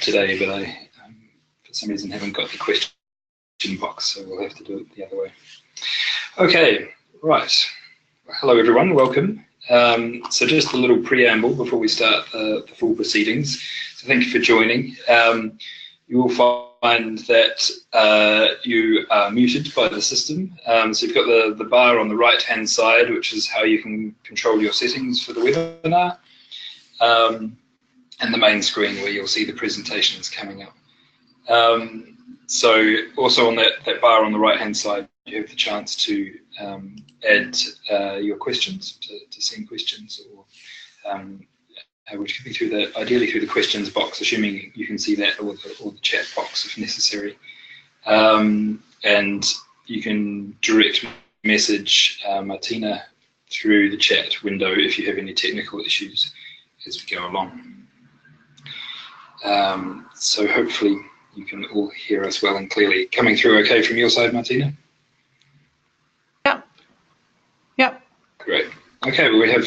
today, but I, for some reason, haven't got the question box, so we'll have to do it the other way. Okay, right. Hello, everyone. Welcome. So just a little preamble before we start the full proceedings. So thank you for joining. You will find that you are muted by the system. So you've got the bar on the right-hand side, which is how you can control your settings for the webinar, and the main screen where you'll see the presentations coming up. So also on that bar on the right-hand side, you have the chance to add your questions, to send questions, or which can be through ideally through the questions box, assuming you can see that, or the chat box if necessary. And you can direct message Martina through the chat window if you have any technical issues as we go along. So hopefully you can all hear us well and clearly. Coming through okay from your side, Martina? Yep. Great. Okay, well, we have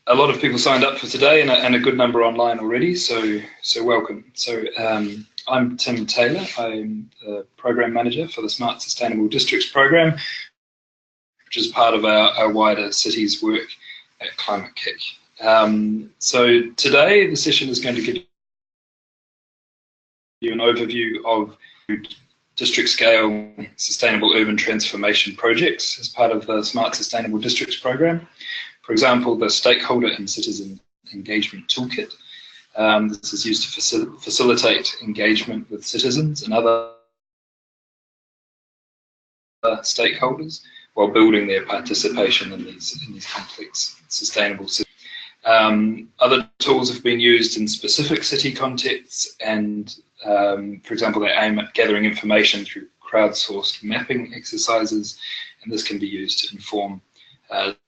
a lot of people signed up for today and a good number online already, so welcome. So I'm Tim Taylor. I'm the Program Manager for the Smart Sustainable Districts Program, which is part of our wider cities work at Climate-KIC. So today the session is going to give you an overview of district scale sustainable urban transformation projects as part of the Smart Sustainable Districts Program. For example, the Stakeholder and Citizen Engagement Toolkit. This is used to facilitate engagement with citizens and other stakeholders while building their participation in these complex sustainable cities. Other tools have been used in specific city contexts, and for example, they aim at gathering information through crowdsourced mapping exercises, and this can be used to inform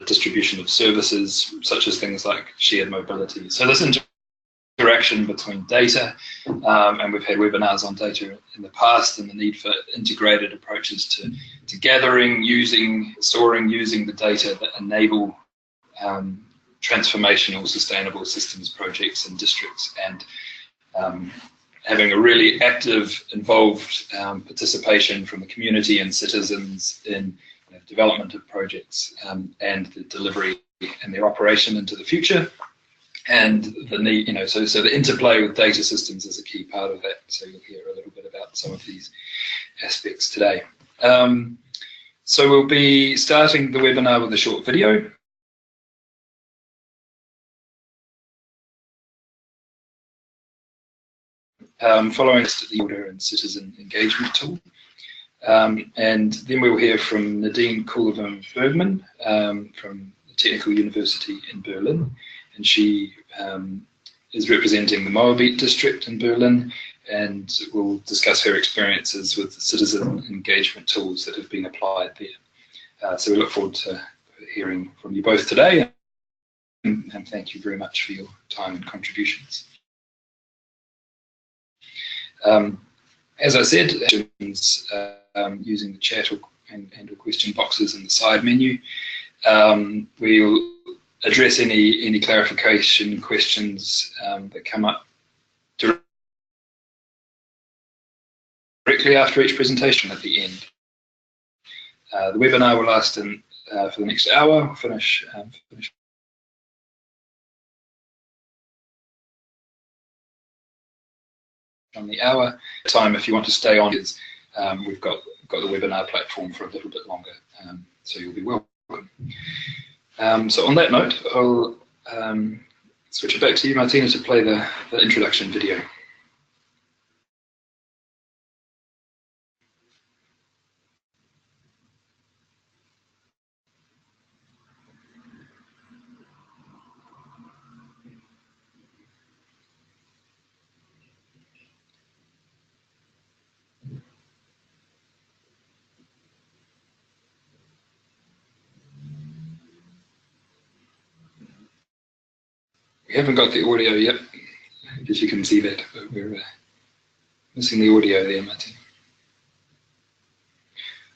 distribution of services, such as things like shared mobility. So this interaction between data, and we've had webinars on data in the past, and the need for integrated approaches to gathering, storing, using the data that enable transformational sustainable systems projects in districts, and having a really active, involved participation from the community and citizens in development of projects and the delivery and their operation into the future, and the need, so the interplay with data systems is a key part of that. So you'll hear a little bit about some of these aspects today. So we'll be starting the webinar with a short video. Following the Order and Citizen Engagement Tool. And then we'll hear from Nadine Kuhlevan-Bergman from the Technical University in Berlin, and she is representing the Moabit district in Berlin, and will discuss her experiences with the citizen engagement tools that have been applied there. So we look forward to hearing from you both today, and thank you very much for your time and contributions. As I said, using the chat and question boxes in the side menu. We'll address any clarification questions that come up directly after each presentation at the end. The webinar will last for the next hour. We'll finish on the hour. Time, if you want to stay on, is we've got the webinar platform for a little bit longer, so you'll be welcome. So on that note, I'll switch it back to you, Martina, to play the introduction video. We haven't got the audio yet, I guess you can see that, but we're missing the audio there, Martin.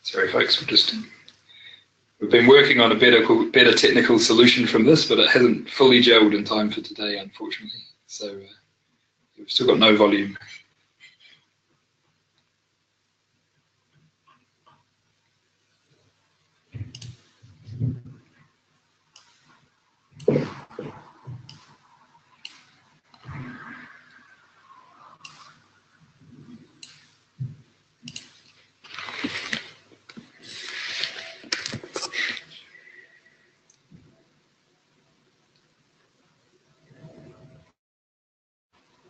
Sorry folks, we've been working on a better technical solution from this, but it hasn't fully gelled in time for today, unfortunately. So We've still got no volume.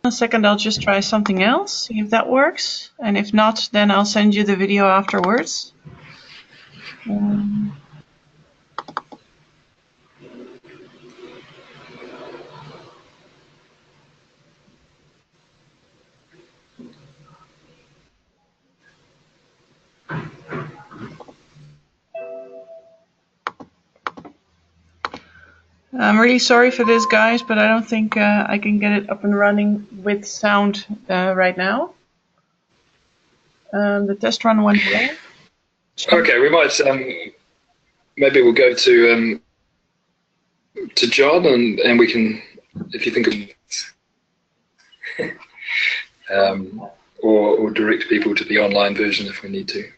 A second, I'll just try something else, see if that works. And if not, then I'll send you the video afterwards. I'm really sorry for this, guys, but I don't think I can get it up and running with sound right now. The test run went well. Okay, we might maybe we'll go to John, and we can, if you think of or direct people to the online version if we need to.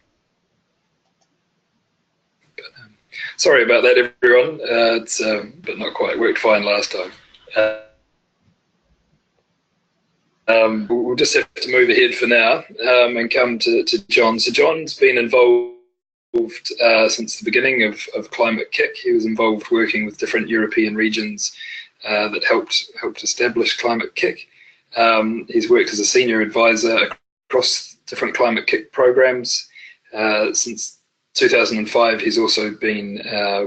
Sorry about that, everyone. It's but not quite worked fine last time. We'll just have to move ahead for now and come to John. So John's been involved since the beginning of Climate-KIC. He was involved working with different European regions that helped establish Climate-KIC. He's worked as a senior advisor across different Climate-KIC programs since 2005. He's also been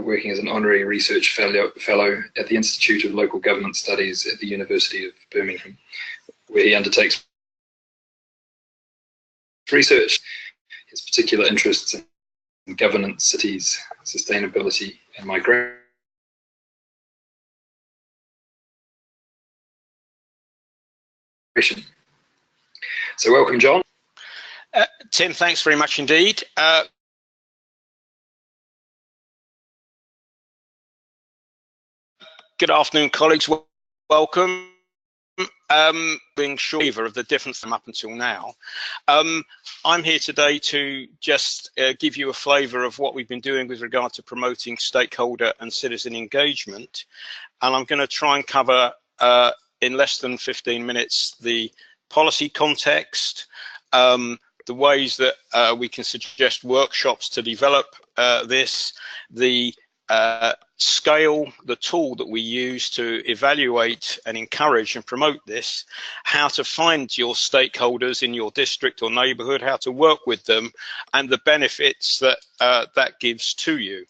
working as an honorary research fellow at the Institute of Local Government Studies at the University of Birmingham, where he undertakes research. His particular interests in governance, cities, sustainability, and migration. So welcome, John. Tim, thanks very much indeed. Good afternoon, colleagues. Welcome. Being sure of the difference from up until now. I'm here today to just give you a flavour of what we've been doing with regard to promoting stakeholder and citizen engagement. And I'm going to try and cover in less than 15 minutes the policy context, the ways that we can suggest workshops to develop this, the scale, the tool that we use to evaluate and encourage and promote this, how to find your stakeholders in your district or neighbourhood, how to work with them, and the benefits that that gives to you.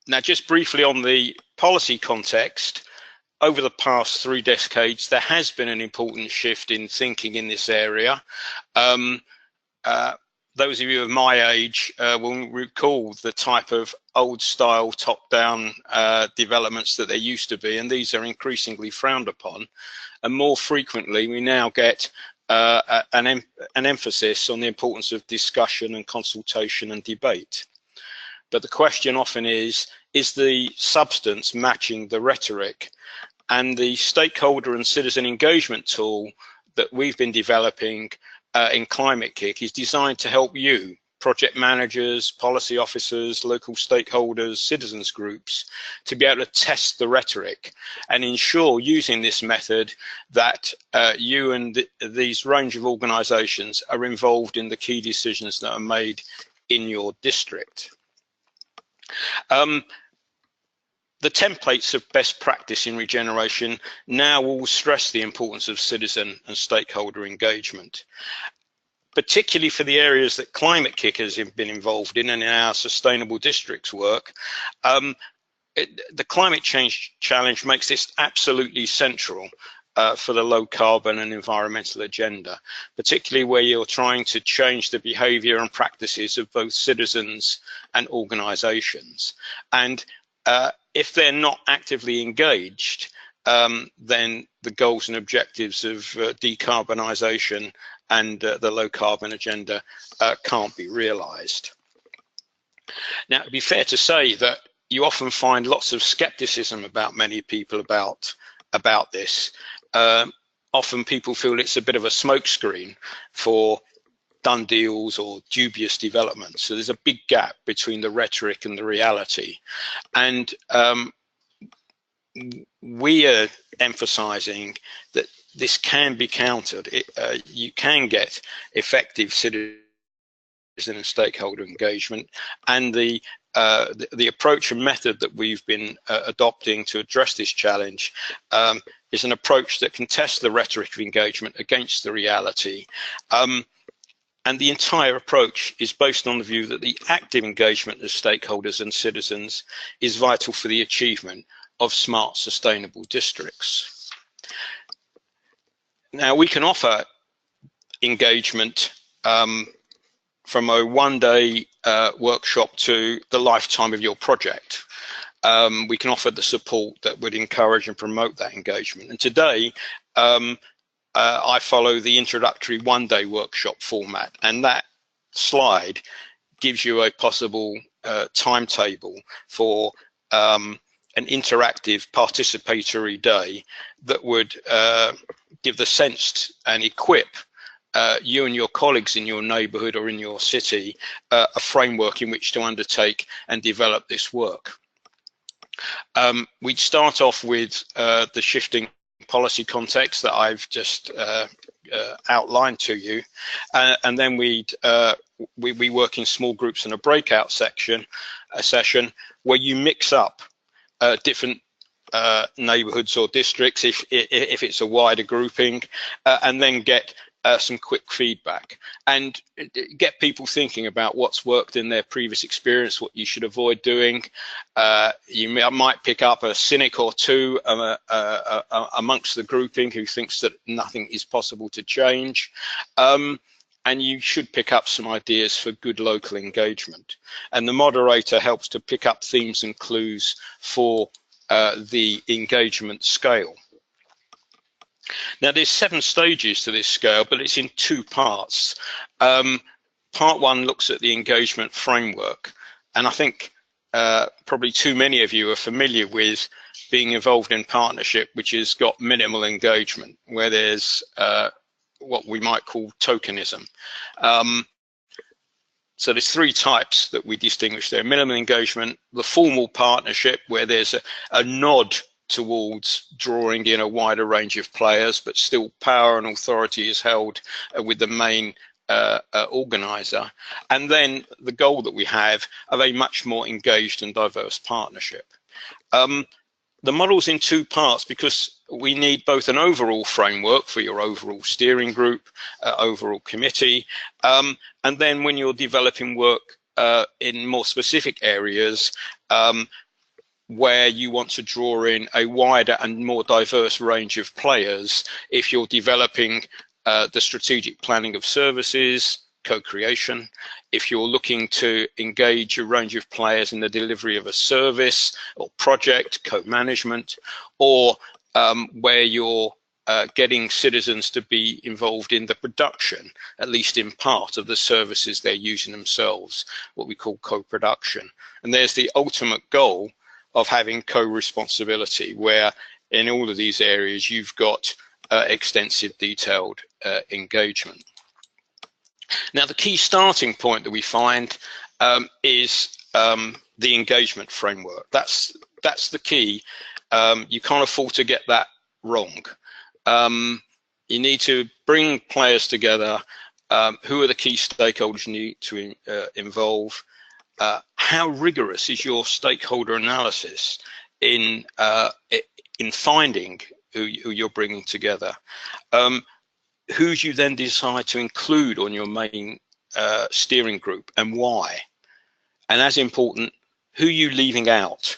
Now, just briefly on the policy context, over the past 3 decades, there has been an important shift in thinking in this area. Those of you of my age will recall the type of old style top-down developments that there used to be, and these are increasingly frowned upon. And more frequently, we now get an emphasis on the importance of discussion and consultation and debate. But the question often is the substance matching the rhetoric? And the stakeholder and citizen engagement tool that we've been developing in Climate-KIC is designed to help you, project managers, policy officers, local stakeholders, citizens groups, to be able to test the rhetoric and ensure, using this method, that you and these range of organisations are involved in the key decisions that are made in your district. The templates of best practice in regeneration now all stress the importance of citizen and stakeholder engagement, particularly for the areas that Climate-KIC has been involved in and in our sustainable districts work. The climate change challenge makes this absolutely central for the low carbon and environmental agenda, particularly where you're trying to change the behaviour and practices of both citizens and organisations. And if they're not actively engaged, then the goals and objectives of decarbonisation and the low carbon agenda can't be realised. Now, it'd be fair to say that you often find lots of scepticism about many people about this, often people feel it's a bit of a smokescreen for done deals or dubious developments. So there's a big gap between the rhetoric and the reality. And we are emphasizing that this can be countered. You can get effective citizen and stakeholder engagement, and the approach and method that we've been adopting to address this challenge is an approach that can test the rhetoric of engagement against the reality. And the entire approach is based on the view that the active engagement of stakeholders and citizens is vital for the achievement of smart, sustainable districts. Now, we can offer engagement from a one-day workshop to the lifetime of your project. We can offer the support that would encourage and promote that engagement. And today, I follow the introductory one-day workshop format, and that slide gives you a possible timetable for an interactive participatory day that would give the sense and equip you and your colleagues in your neighbourhood or in your city a framework in which to undertake and develop this work. We'd start off with the shifting policy context that I've just outlined to you, and then we work in small groups in a breakout session where you mix up different neighbourhoods or districts if it's a wider grouping, and then get some quick feedback and get people thinking about what's worked in their previous experience, what you should avoid doing. You might pick up a cynic or two amongst the grouping who thinks that nothing is possible to change. And you should pick up some ideas for good local engagement. And the moderator helps to pick up themes and clues for the engagement scale. Now, there's 7 stages to this scale, but it's in 2 parts. Part 1 looks at the engagement framework, and I think probably too many of you are familiar with being involved in partnership which has got minimal engagement, where there's what we might call tokenism. So there's 3 types that we distinguish there: minimal engagement, the formal partnership, where there's a nod towards drawing in a wider range of players, but still power and authority is held with the main organizer. And then the goal that we have of a much more engaged and diverse partnership. The model's in 2 parts because we need both an overall framework for your overall steering group, overall committee, and then when you're developing work in more specific areas, where you want to draw in a wider and more diverse range of players, if you're developing the strategic planning of services, co-creation, if you're looking to engage a range of players in the delivery of a service or project, co-management, or where you're getting citizens to be involved in the production, at least in part, of the services they're using themselves, what we call co-production. And there's the ultimate goal of having co-responsibility, where in all of these areas you've got extensive detailed engagement. Now, the key starting point that we find is the engagement framework. That's the key. You can't afford to get that wrong. You need to bring players together. Who are the key stakeholders you need to involve? How rigorous is your stakeholder analysis in finding who you're bringing together? Who do you then decide to include on your main steering group, and why? And as important, who are you leaving out?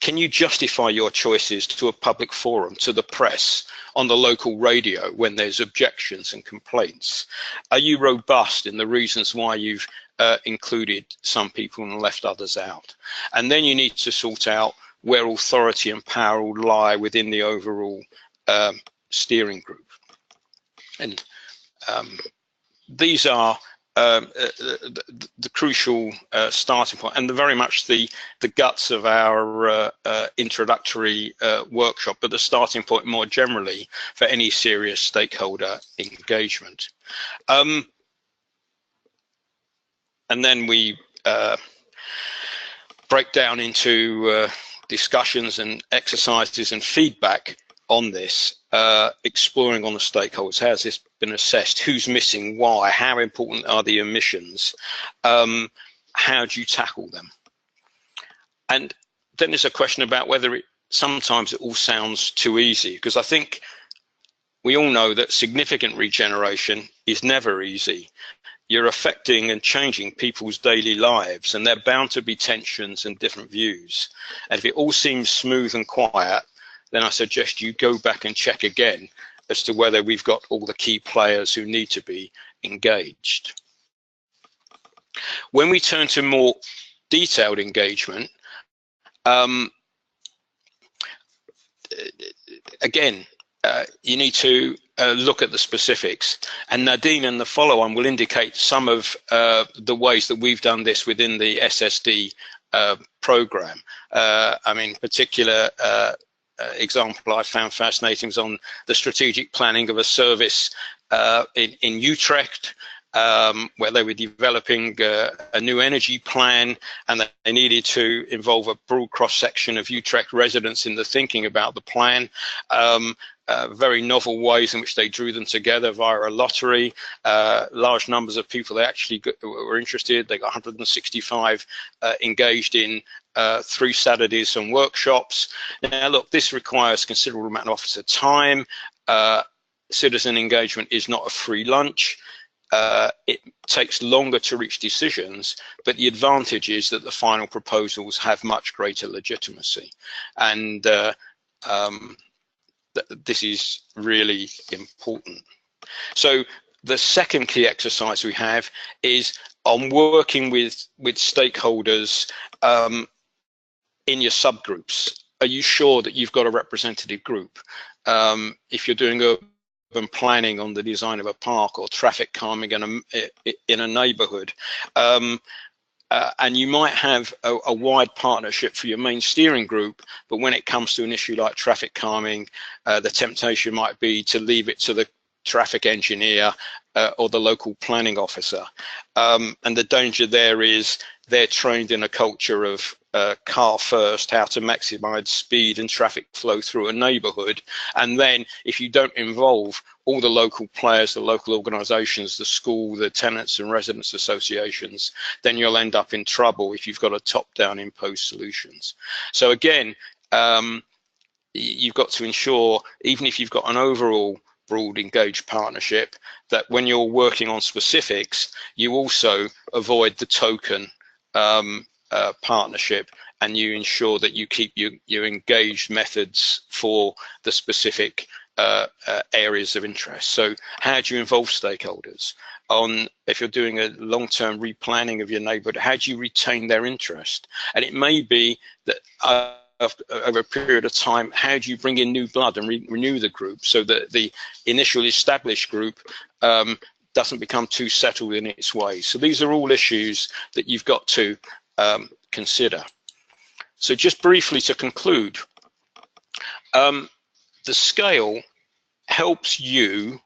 Can you justify your choices to a public forum, to the press, on the local radio when there's objections and complaints? Are you robust in the reasons why you've included some people and left others out? And then you need to sort out where authority and power will lie within the overall steering group. And these are the crucial starting point and very much the guts of our introductory workshop, but the starting point more generally for any serious stakeholder engagement. And then we break down into discussions and exercises and feedback on this, exploring on the stakeholders. How has this been assessed? Who's missing? Why? How important are the emissions? How do you tackle them? And then there's a question about whether sometimes it all sounds too easy, because I think we all know that significant regeneration is never easy. You're affecting and changing people's daily lives, and there are bound to be tensions and different views. And if it all seems smooth and quiet, then I suggest you go back and check again as to whether we've got all the key players who need to be engaged. When we turn to more detailed engagement, again, you need to look at the specifics, and Nadine and the follow-on will indicate some of the ways that we've done this within the SSD program. I mean, particular example I found fascinating was on the strategic planning of a service in Utrecht, where they were developing a new energy plan, and they needed to involve a broad cross-section of Utrecht residents in the thinking about the plan. Very novel ways in which they drew them together via a lottery. Large numbers of people they actually were interested. They got 165 engaged in 3 Saturdays and workshops. Now look, this requires considerable amount of officer time. Citizen engagement is not a free lunch. It takes longer to reach decisions, but the advantage is that the final proposals have much greater legitimacy. And this is really important. So the second key exercise we have is on working with stakeholders in your subgroups. Are you sure that you've got a representative group? If you're doing urban planning on the design of a park or traffic calming in a neighborhood, and you might have a wide partnership for your main steering group, but when it comes to an issue like traffic calming, the temptation might be to leave it to the traffic engineer or the local planning officer. And the danger there is they're trained in a culture of car first, how to maximize speed and traffic flow through a neighborhood. And then if you don't involve all the local players, the local organizations, the school, the tenants and residents associations, then you'll end up in trouble if you've got a top-down imposed solutions. So again, you've got to ensure, even if you've got an overall broad engaged partnership, that when you're working on specifics, you also avoid the token partnership, and you ensure that you keep your engaged methods for the specific areas of interest. So how do you involve stakeholders? If you're doing a long-term replanning of your neighborhood, how do you retain their interest? And it may be that over a period of time, how do you bring in new blood and renew the group so that the initial established group doesn't become too settled in its ways? So these are all issues that you've got to consider. So just briefly to conclude, the scale helps you,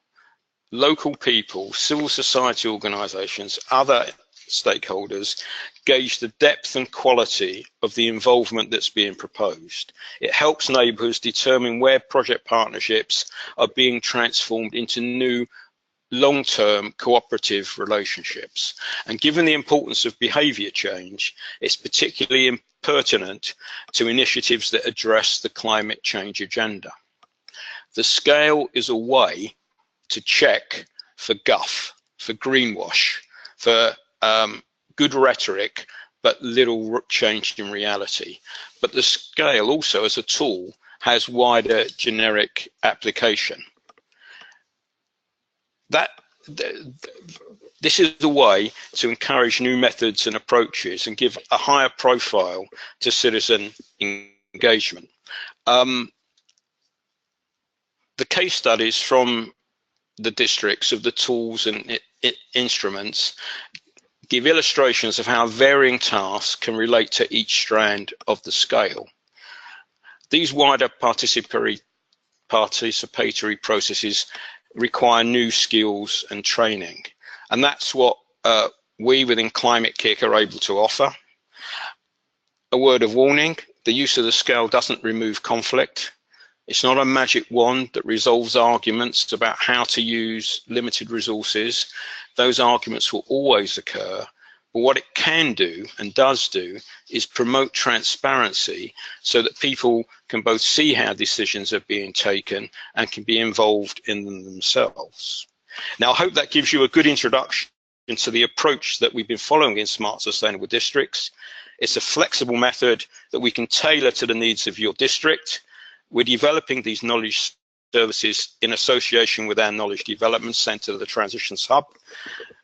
local people, civil society organizations, other stakeholders, gauge the depth and quality of the involvement that's being proposed. It helps neighbourhoods determine where project partnerships are being transformed into new long-term cooperative relationships. And given the importance of behaviour change, it's particularly pertinent to initiatives that address the climate change agenda. The scale is a way to check for guff, for greenwash, for good rhetoric, but little change in reality. But the scale also as a tool has wider generic application. This is a way to encourage new methods and approaches and give a higher profile to citizen engagement. The case studies from the districts of the tools and instruments give illustrations of how varying tasks can relate to each strand of the scale. These wider participatory processes require new skills and training, and that's what we within Climate-KIC are able to offer. A word of warning: the use of the scale doesn't remove conflict. It's not a magic wand that resolves arguments about how to use limited resources. Those arguments will always occur, but what it can do and does do is promote transparency so that people can both see how decisions are being taken and can be involved in them themselves. Now, I hope that gives you a good introduction into the approach that we've been following in Smart Sustainable Districts. It's a flexible method that we can tailor to the needs of your district. We're developing these knowledge services in association with our Knowledge Development Centre, the Transitions Hub.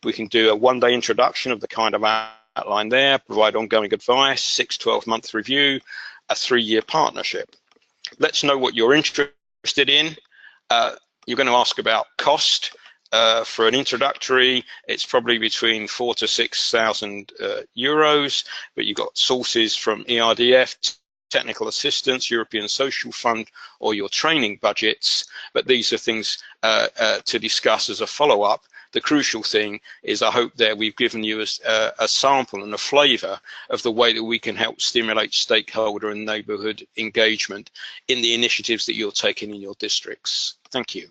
We can do a one-day introduction of the kind of outline there, provide ongoing advice, 6-12-month review, a 3-year partnership. Let's know what you're interested in. You're going to ask about cost. For an introductory, it's probably between 4,000 to 6,000 euros, but you've got sources from ERDF, technical assistance, European Social Fund, or your training budgets, but these are things to discuss as a follow-up. The crucial thing is, I hope that we've given you a sample and a flavour of the way that we can help stimulate stakeholder and neighbourhood engagement in the initiatives that you're taking in your districts. Thank you.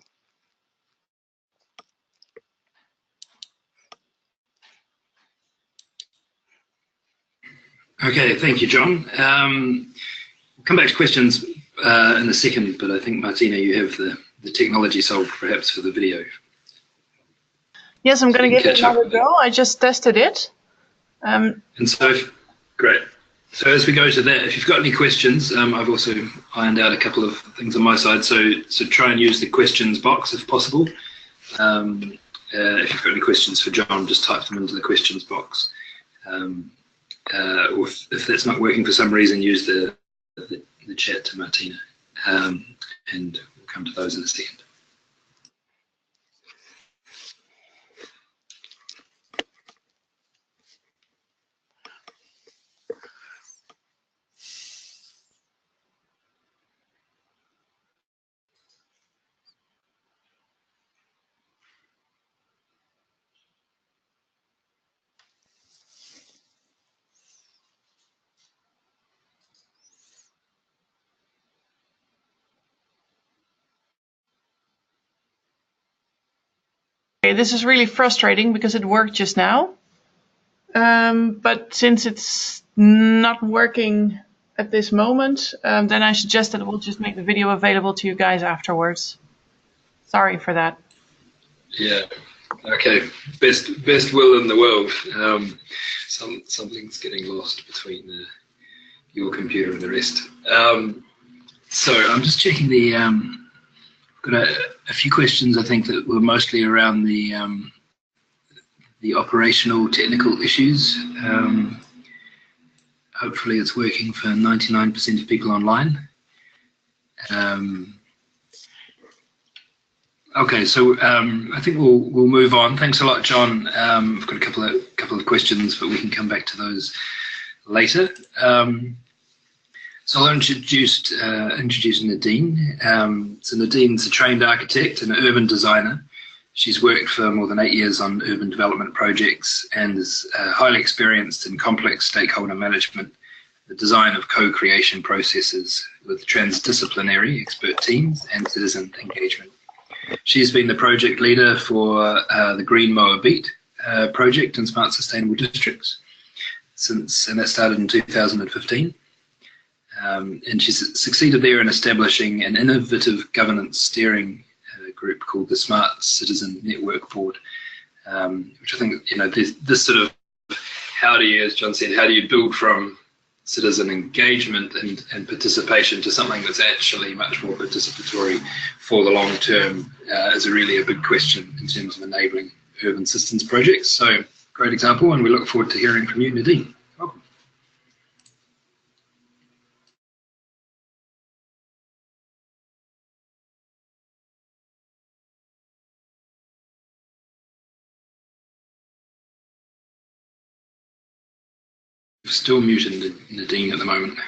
Okay, thank you, John. We'll come back to questions in a second, but I think, Martina, you have the technology solved perhaps for the video. Yes, I'm going to give it another go. I just tested it. And so, great. So as we go to that, if you've got any questions, I've also ironed out a couple of things on my side. So try and use the questions box if possible. If you've got any questions for John, just type them into the questions box. Or if that's not working for some reason, use the chat to Martina, and we'll come to those in a second. Okay, this is really frustrating because it worked just now. But since it's not working at this moment, then I suggest that we'll just make the video available to you guys afterwards. Sorry for that. Yeah. Okay. Best will in the world. Something's getting lost between your computer and the rest. So I'm just checking the. Got a few questions, I think, that were mostly around the operational technical issues. Hopefully it's working for 99% of people online. Okay, so I think we'll move on. Thanks a lot, John. I've got a couple of questions, but we can come back to those later. So I'll introduce Nadine. So Nadine's a trained architect and an urban designer. She's worked for more than 8 years on urban development projects and is highly experienced in complex stakeholder management, the design of co-creation processes with transdisciplinary expert teams and citizen engagement. She's been the project leader for the Green Mower Beat project in Smart Sustainable Districts, and that started in 2015. And she's succeeded there in establishing an innovative governance steering group called the Smart Citizen Network Board, which I think, this sort of, as John said, how do you build from citizen engagement and participation to something that's actually much more participatory for the long term is really a big question in terms of enabling urban systems projects. So great example, and we look forward to hearing from you, Nadine. still muted, Nadine, at the moment.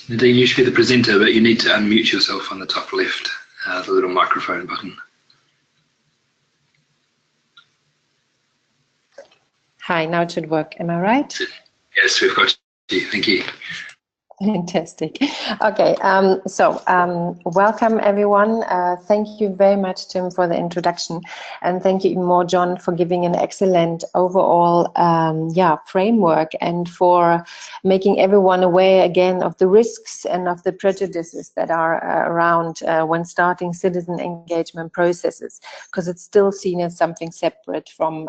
Nadine, you should be the presenter, but you need to unmute yourself on the top left, the little microphone button. Hi, now it should work. Am I right? Yes, we've got you. Thank you. Fantastic. Okay, welcome everyone. Thank you very much, Tim, for the introduction, and thank you even more, John, for giving an excellent overall framework and for making everyone aware again of the risks and of the prejudices that are around when starting citizen engagement processes, because it's still seen as something separate from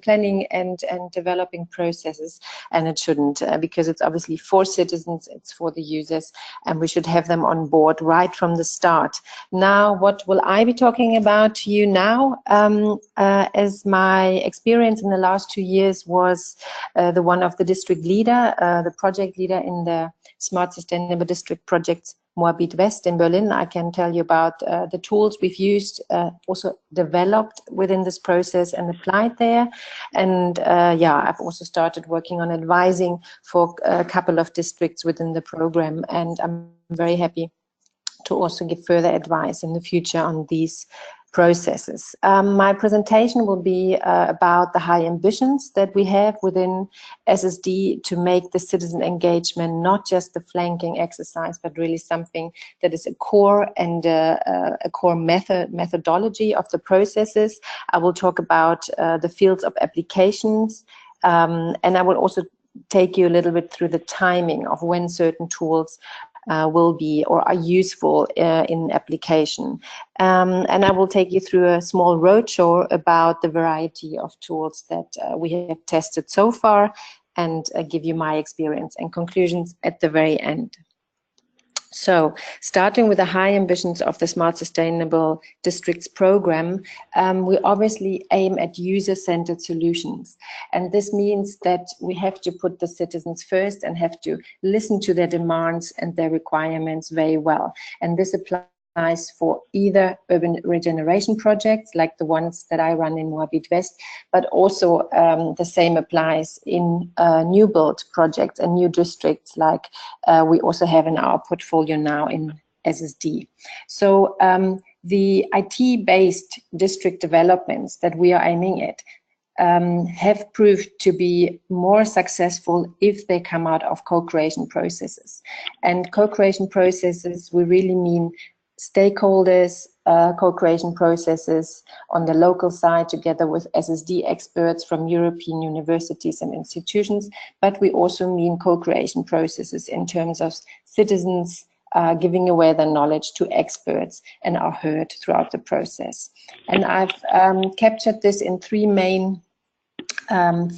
planning and developing processes, and it shouldn't, because it's obviously for citizens. It's for the users, and we should have them on board right from the start. Now, what will I be talking about to you now? As my experience in the last 2 years was the one of the district leader, the project leader in the Smart Sustainable District projects Moabit West in Berlin. I can tell you about the tools we've used, also developed within this process and applied there. And I've also started working on advising for a couple of districts within the program, and I'm very happy to also give further advice in the future on these processes. My presentation will be about the high ambitions that we have within SSD to make the citizen engagement not just the flanking exercise, but really something that is a core and a core methodology of the processes. I will talk about the fields of applications, and I will also take you a little bit through the timing of when certain tools will be or are useful in application. And I will take you through a small roadshow about the variety of tools that we have tested so far, and give you my experience and conclusions at the very end. So, starting with the high ambitions of the Smart Sustainable Districts program, we obviously aim at user-centered solutions. And this means that we have to put the citizens first and have to listen to their demands and their requirements very well. And this applies for either urban regeneration projects like the ones that I run in Moabit West, but also the same applies in new build projects and new districts like we also have in our portfolio now in SSD. So the IT-based district developments that we are aiming at have proved to be more successful if they come out of co-creation processes. And co-creation processes, we really mean stakeholders, co-creation processes on the local side together with SSD experts from European universities and institutions, but we also mean co-creation processes in terms of citizens giving away their knowledge to experts and are heard throughout the process. And I've captured this in 3 main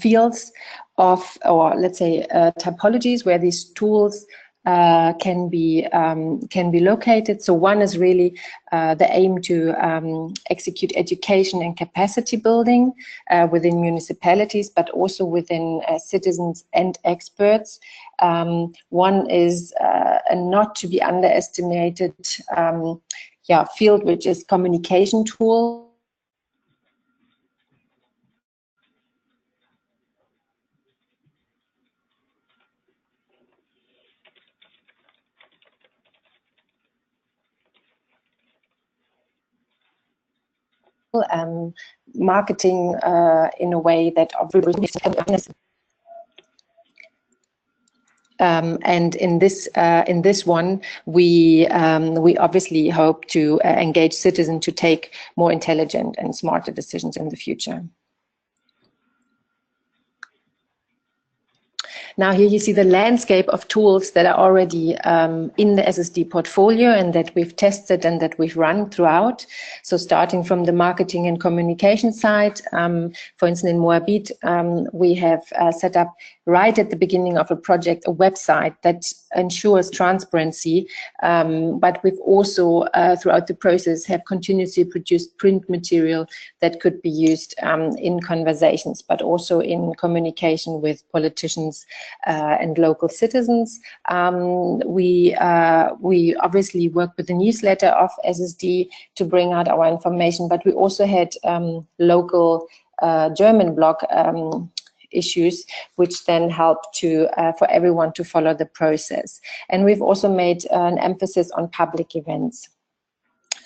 fields of, or let's say typologies where these tools can be located. So one is really the aim to execute education and capacity building within municipalities, but also within citizens and experts. One is a not to be underestimated field, which is communication tool. Marketing in a way that and in this one, we obviously hope to engage citizens to take more intelligent and smarter decisions in the future. Now here you see the landscape of tools that are already in the SSD portfolio and that we've tested and that we've run throughout. So starting from the marketing and communication side, for instance, in Moabit, we have set up right at the beginning of a project a website that ensures transparency, but we've also throughout the process have continuously produced print material that could be used in conversations, but also in communication with politicians and local citizens. We obviously work with the newsletter of SSD to bring out our information, but we also had local German blog issues, which then help to for everyone to follow the process. And we've also made an emphasis on public events.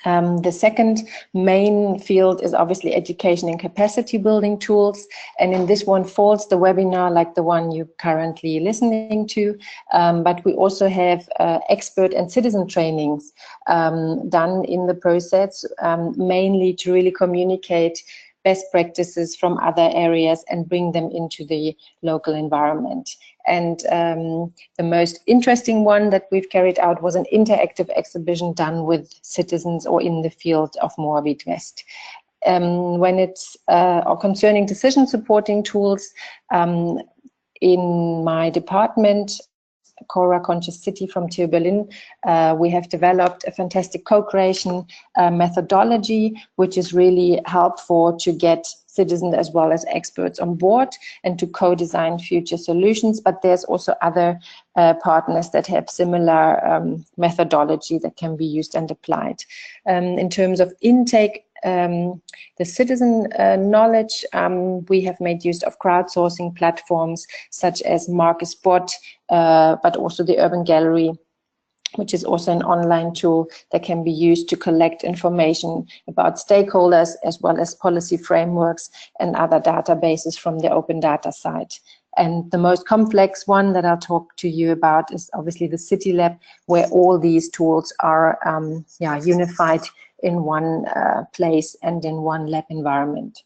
The second main field is obviously education and capacity building tools. And in this one falls the webinar like the one you're currently listening to. But we also have expert and citizen trainings done in the process, mainly to really communicate best practices from other areas and bring them into the local environment. And the most interesting one that we've carried out was an interactive exhibition done with citizens or in the field of Moabit West. When it's or concerning decision supporting tools, in my department, Cora Conscious City from TU Berlin, we have developed a fantastic co-creation methodology, which is really helpful to get citizens as well as experts on board and to co-design future solutions. But there's also other partners that have similar methodology that can be used and applied. In terms of intake, the citizen knowledge, we have made use of crowdsourcing platforms such as MarketSpot, but also the Urban Gallery, which is also an online tool that can be used to collect information about stakeholders as well as policy frameworks and other databases from the open data site. And the most complex one that I'll talk to you about is obviously the City Lab, where all these tools are unified in one place and in one lab environment.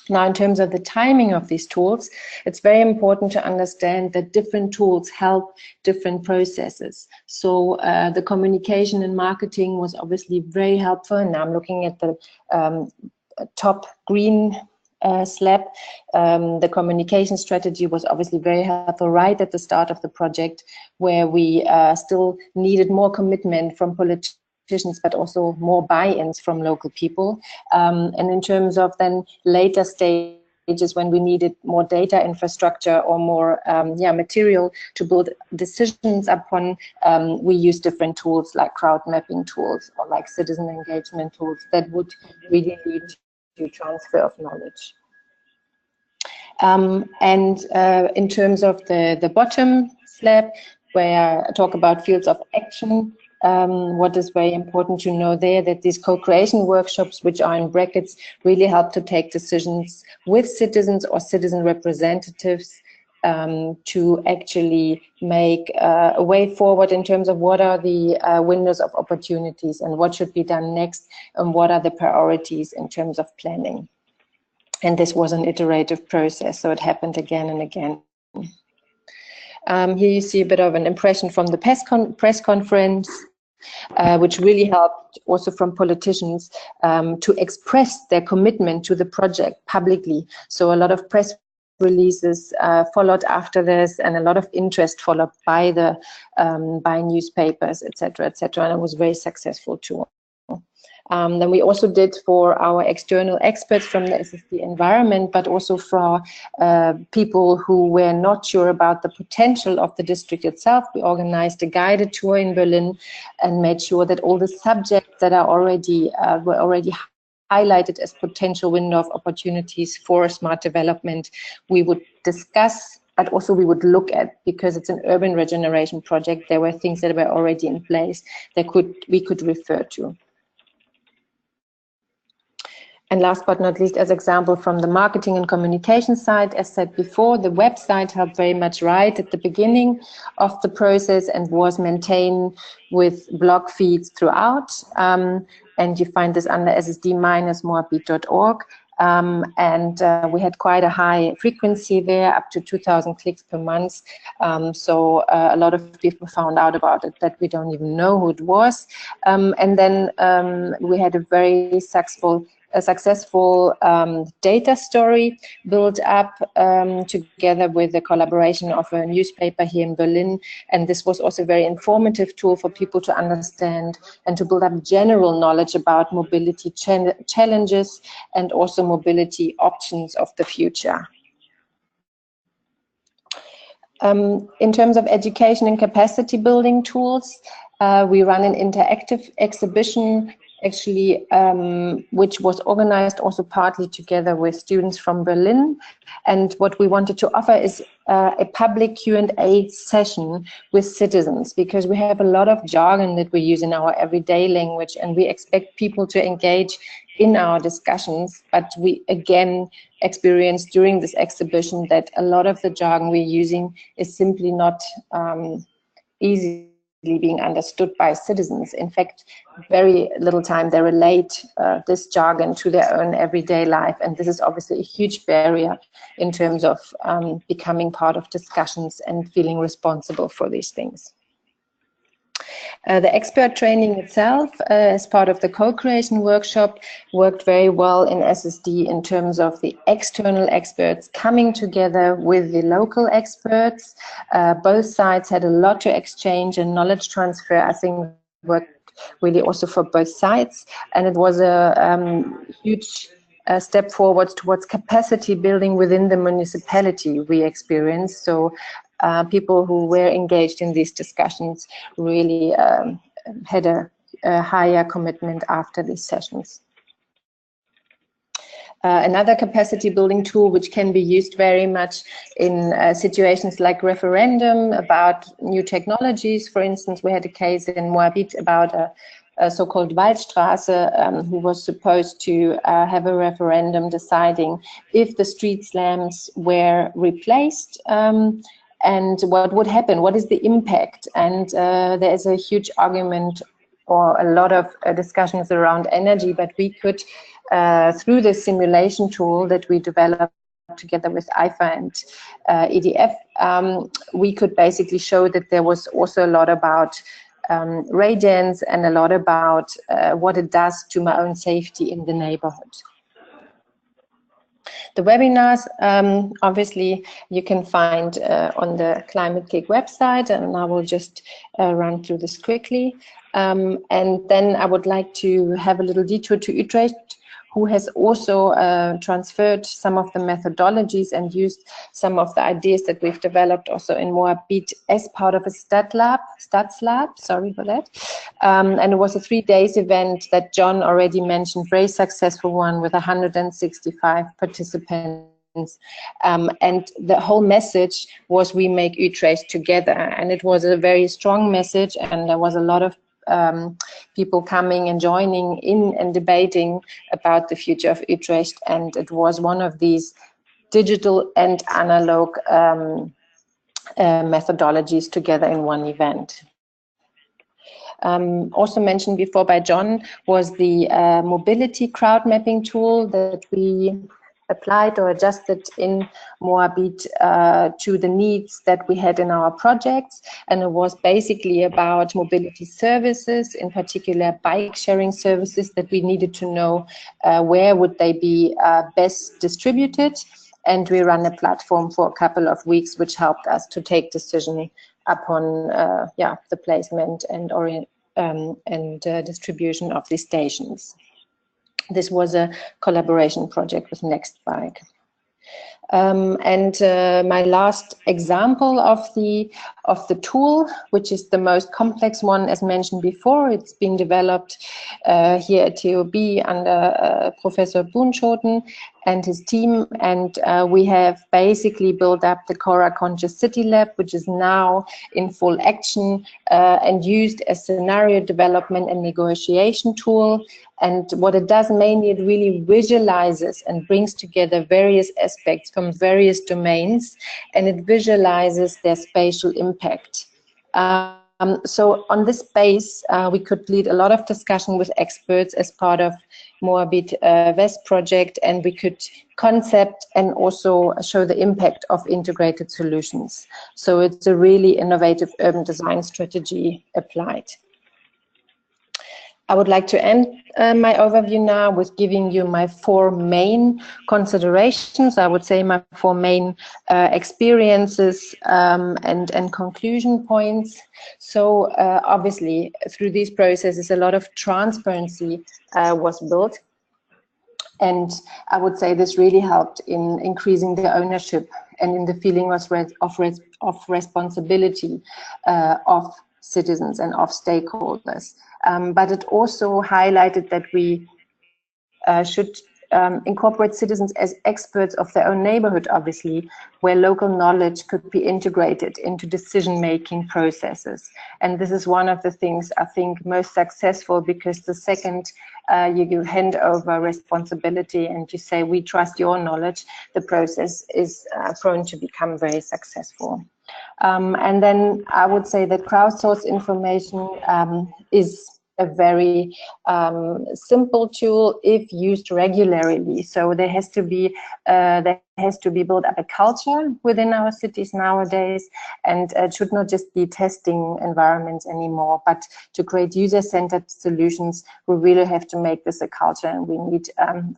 Now, in terms of the timing of these tools, it's very important to understand that different tools help different processes. So the communication and marketing was obviously very helpful. And now I'm looking at the top green slab. The communication strategy was obviously very helpful right at the start of the project, where we still needed more commitment from politicians, but also more buy-ins from local people. And in terms of then later stages, when we needed more data infrastructure or more material to build decisions upon, we use different tools like crowd mapping tools or like citizen engagement tools that would really lead to transfer of knowledge. In terms of the bottom slab, where I talk about fields of action, what is very important to know there, that these co-creation workshops, which are in brackets, really help to take decisions with citizens or citizen representatives to actually make a way forward in terms of what are the windows of opportunities and what should be done next and what are the priorities in terms of planning. And this was an iterative process, so it happened again and again. Here you see a bit of an impression from the press conference, which really helped also from politicians to express their commitment to the project publicly. So a lot of press releases followed after this, and a lot of interest followed by the by newspapers, etc., etc. And it was very successful too. Then we also did for our external experts from the SSD environment, but also for people who were not sure about the potential of the district itself. We organized a guided tour in Berlin and made sure that all the subjects that are already were already highlighted as potential window of opportunities for smart development, we would discuss, but also we would look at, because it's an urban regeneration project. There were things that were already in place that we could refer to. And last but not least, as example from the marketing and communication side, as said before, the website helped very much right at the beginning of the process and was maintained with blog feeds throughout. And you find this under ssd-moabit.org. and we had quite a high frequency there, up to 2,000 clicks per month. So a lot of people found out about it that we don't even know who it was. And then we had a very successful data story built up together with the collaboration of a newspaper here in Berlin. And this was also a very informative tool for people to understand and to build up general knowledge about mobility challenges and also mobility options of the future. In terms of education and capacity building tools, we run an interactive exhibition, actually, which was organized also partly together with students from Berlin. And what we wanted to offer is a public Q&A session with citizens, because we have a lot of jargon that we use in our everyday language, and we expect people to engage in our discussions. But we again experienced during this exhibition that a lot of the jargon we're using is simply not easily being understood by citizens. In fact, very little time they relate this jargon to their own everyday life, and this is obviously a huge barrier in terms of becoming part of discussions and feeling responsible for these things. The expert training itself, as part of the co-creation workshop, worked very well in SSD in terms of the external experts coming together with the local experts. Both sides had a lot to exchange, and knowledge transfer, I think, worked really also for both sides. And it was a huge step forward towards capacity building within the municipality we experienced. So people who were engaged in these discussions really had a higher commitment after these sessions. Another capacity building tool which can be used very much in situations like referendum about new technologies. For instance, we had a case in Moabit about a so-called Waldstraße, who was supposed to have a referendum deciding if the street lamps were replaced, and what would happen, what is the impact. And there is a huge argument or a lot of discussions around energy, but we could, through the simulation tool that we developed together with IFA and EDF, we could basically show that there was also a lot about radiance and a lot about what it does to my own safety in the neighborhood. The webinars, obviously, you can find on the Climate-KIC website, and I will just run through this quickly. And then I would like to have a little detour to Utrecht, who has also transferred some of the methodologies and used some of the ideas that we've developed also in Moabit as part of a stats lab, sorry for that. And it was a 3 days event that John already mentioned, very successful one with 165 participants. And the whole message was we make Utrecht together. And it was a very strong message, and there was a lot of people coming and joining in and debating about the future of Utrecht, and it was one of these digital and analog methodologies together in one event. Also mentioned before by John was the mobility crowd mapping tool that we applied or adjusted in Moabit to the needs that we had in our projects. And it was basically about mobility services, in particular bike sharing services, that we needed to know where would they be best distributed. And we ran a platform for a couple of weeks, which helped us to take decision upon the placement and distribution of these stations. This was a collaboration project with Nextbike. And my last example of the tool, which is the most complex one, as mentioned before, it's being developed here at TUB under Professor Bunschoten and his team, and we have basically built up the Cora Conscious City Lab, which is now in full action and used as scenario development and negotiation tool. And what it does mainly, it really visualizes and brings together various aspects from various domains, and it visualizes their spatial impact. So on this base, we could lead a lot of discussion with experts as part of Moabit West project, and we could concept and also show the impact of integrated solutions. So it's a really innovative urban design strategy applied. I would like to end my overview now with giving you my 4 main considerations. I would say my 4 main experiences and conclusion points. So obviously through these processes a lot of transparency was built, and I would say this really helped in increasing the ownership and in the feeling of responsibility of citizens and of stakeholders. But it also highlighted that we should incorporate citizens as experts of their own neighborhood, obviously, where local knowledge could be integrated into decision-making processes. And this is one of the things I think most successful, because the second you hand over responsibility and you say, we trust your knowledge, the process is prone to become very successful. And then I would say that crowdsourced information is a very simple tool if used regularly. So there has to be built up a culture within our cities nowadays, and it should not just be testing environments anymore, but to create user-centered solutions, we really have to make this a culture, and we need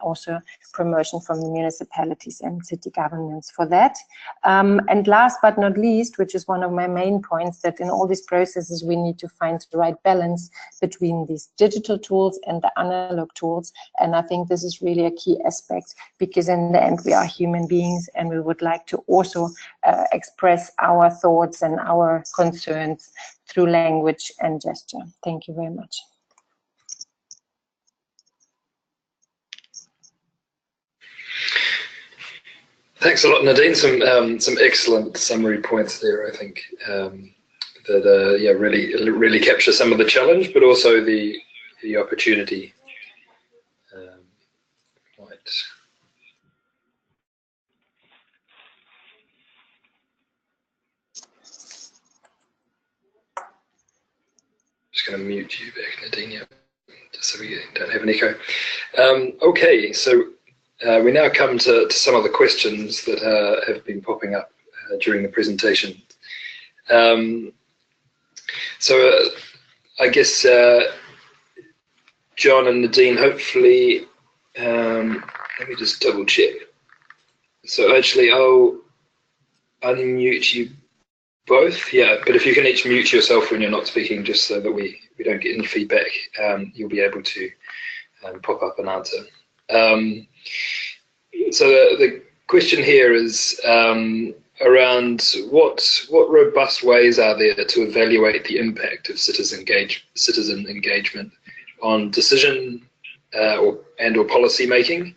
also promotion from the municipalities and city governments for that. And last but not least, which is one of my main points, that in all these processes we need to find the right balance between these digital tools and the analog tools. And I think this is really a key aspect, because in the end we are human beings, and we would like to also express our thoughts and our concerns through language and gesture. Thank you very much. Thanks a lot, Nadine. Some excellent summary points there, I think. That yeah, really capture some of the challenge, but also the opportunity. Right. Just going to mute you back, Nadine, yeah, just so we don't have an echo. Okay, so we now come to some of the questions that have been popping up during the presentation. So I guess John and Nadine, hopefully, let me just double check. So actually I'll unmute you both, yeah, but if you can each mute yourself when you're not speaking, just so that we don't get any feedback, you'll be able to pop up and answer. So the question here is around what robust ways are there to evaluate the impact of citizen engagement on decision or policy making.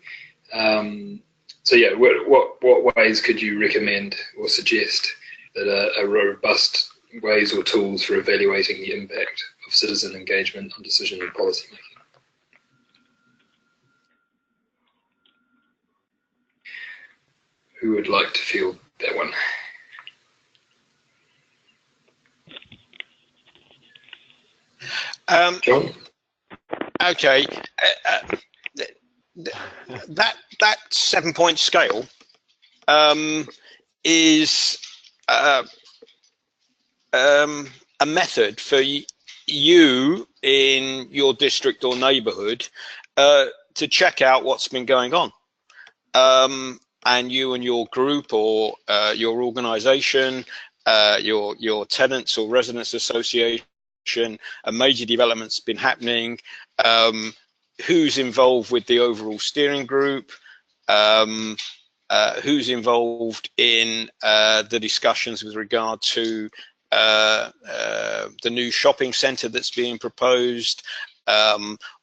So yeah, what ways could you recommend or suggest that are robust ways or tools for evaluating the impact of citizen engagement on decision and policy making? Who would like to field that one? John? Okay. That 7-point scale is a method for you in your district or neighborhood to check out what's been going on. And you and your group or your organization, your tenants or residents association, a major development's been happening, who's involved with the overall steering group, who's involved in the discussions with regard to the new shopping centre that's being proposed,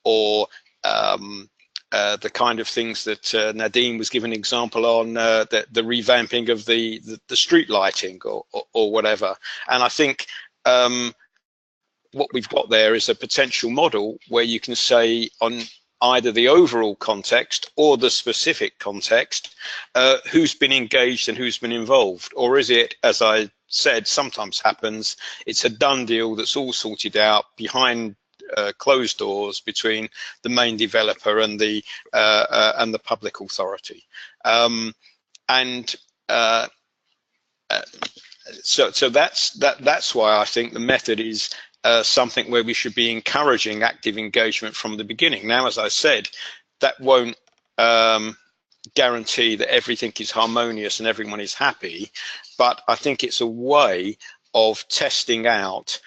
or the kind of things that Nadine was giving an example on, the revamping of the street lighting or whatever. And I think what we've got there is a potential model where you can say on either the overall context or the specific context, who's been engaged and who's been involved, or is it, as I said, sometimes happens. It's a done deal that's all sorted out behind closed doors between the main developer and the public authority. So that's why I think the method is something where we should be encouraging active engagement from the beginning. Now, as I said, that won't guarantee that everything is harmonious and everyone is happy, but I think it's a way of testing out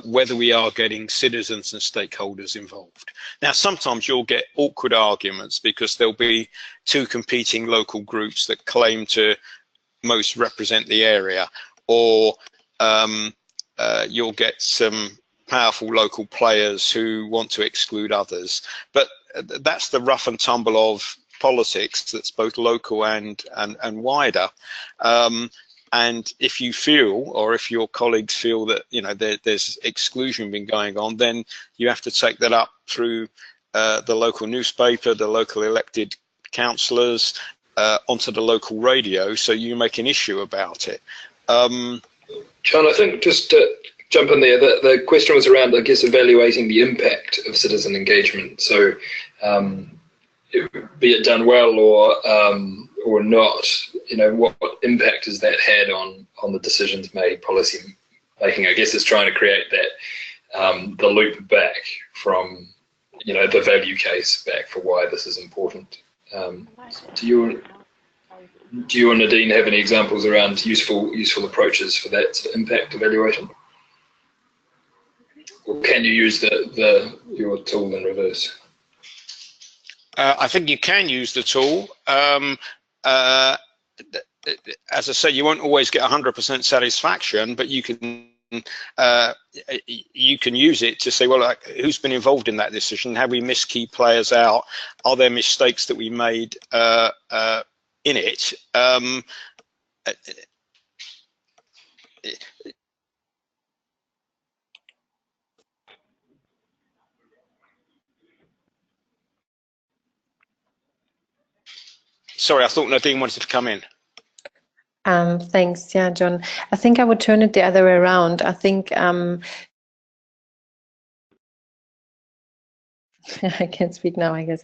whether we are getting citizens and stakeholders involved. Now, sometimes you'll get awkward arguments because there'll be two competing local groups that claim to most represent the area, or you'll get some powerful local players who want to exclude others. But that's the rough and tumble of politics that's both local and wider. And if you feel, or if your colleagues feel that there's exclusion been going on, then you have to take that up through the local newspaper, the local elected councillors, onto the local radio, so you make an issue about it. John, I think just to jump in there, the question was around, I guess, evaluating the impact of citizen engagement. So be it done well or not, what impact has that had on the decisions made, policy making? I guess it's trying to create that the loop back from the value case back for why this is important. Do you and Nadine have any examples around useful approaches for that sort of impact evaluation? Or can you use your tool in reverse? I think you can use the tool. As I say, you won't always get 100% satisfaction, but you can use it to say, well, who's been involved in that decision? Have we missed key players out? Are there mistakes that we made in it? Sorry, I thought Nadine wanted to come in. Thanks. Yeah, John. I think I would turn it the other way around. I think I can speak now, I guess.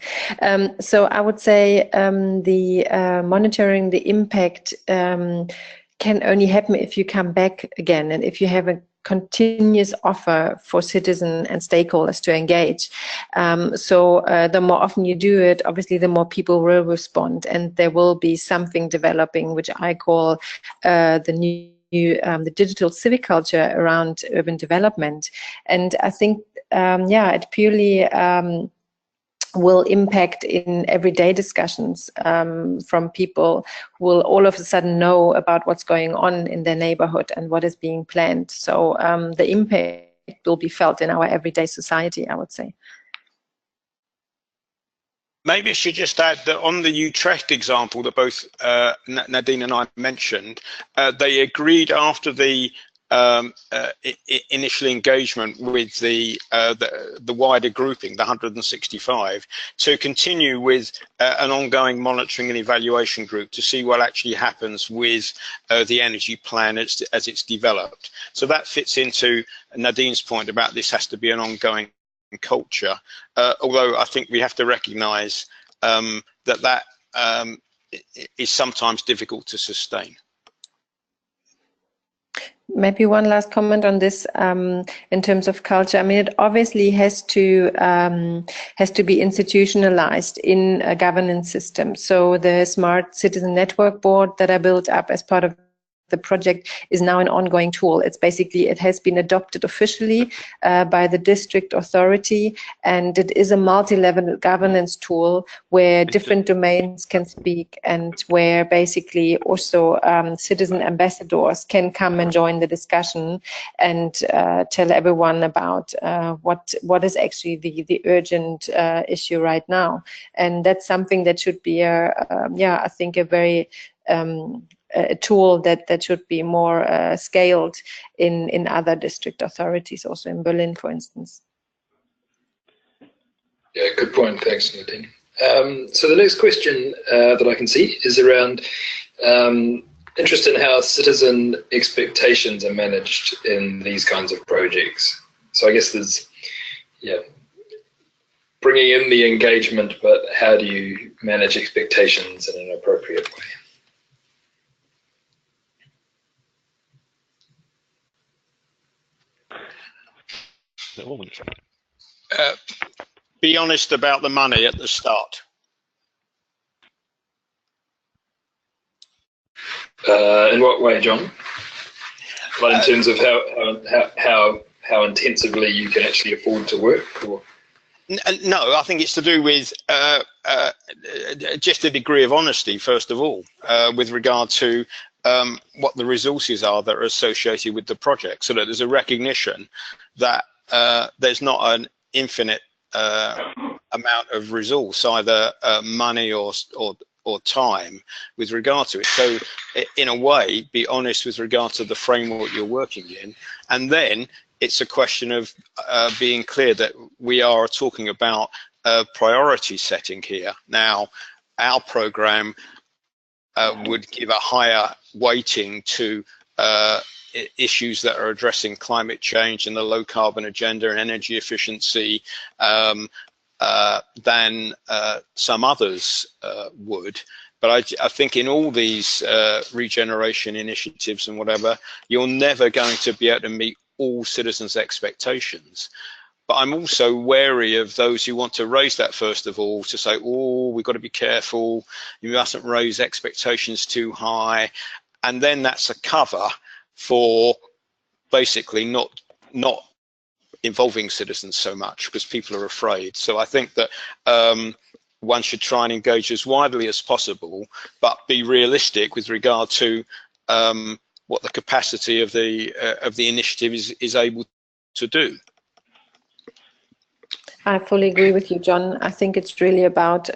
So I would say the monitoring the impact can only happen if you come back again and if you have a continuous offer for citizens and stakeholders to engage. So the more often you do it, obviously the more people will respond, and there will be something developing, which I call the digital civic culture around urban development. And I think it purely will impact in everyday discussions from people who will all of a sudden know about what's going on in their neighborhood and what is being planned. So the impact will be felt in our everyday society, I would say. Maybe I should just add that on the Utrecht example that both Nadine and I mentioned, they agreed after the initial engagement with the wider grouping, the 165, to continue with an ongoing monitoring and evaluation group to see what actually happens with the energy plan as it's developed. So that fits into Nadine's point about this has to be an ongoing culture, although I think we have to recognise that is sometimes difficult to sustain. Maybe one last comment on this in terms of culture. I mean, it obviously has to be institutionalized in a governance system. So the Smart Citizen Network Board that I built up as part of the project is now an ongoing tool. It's basically, it has been adopted officially by the district authority, and it is a multi-level governance tool where different domains can speak and where basically also citizen ambassadors can come and join the discussion and tell everyone about what is actually the urgent issue right now. And that's something that should be I think a very a tool that should be more scaled in other district authorities, also in Berlin, for instance. Yeah, good point. Thanks, Nadine. So the next question that I can see is around interested in how citizen expectations are managed in these kinds of projects. So I guess there's, bringing in the engagement, but how do you manage expectations in an appropriate way? Be honest about the money at the start. In what way, John? Like in terms of how intensively you can actually afford to work, or? No, I think it's to do with just a degree of honesty, first of all, with regard to what the resources are that are associated with the project, so that there's a recognition that there's not an infinite amount of resource, either money or time, with regard to it. So in a way, be honest with regard to the framework you're working in, and then it's a question of being clear that we are talking about priority setting here. Now, our program would give a higher weighting to issues that are addressing climate change and the low carbon agenda and energy efficiency than some others would. But I think in all these regeneration initiatives and whatever, you're never going to be able to meet all citizens' expectations. But I'm also wary of those who want to raise that, first of all, to say, oh, we've got to be careful, you mustn't raise expectations too high. And then that's a cover for basically not involving citizens so much, because people are afraid. So I think that one should try and engage as widely as possible, but be realistic with regard to what the capacity of the initiative is able to do. I fully agree with you, John. I think it's really about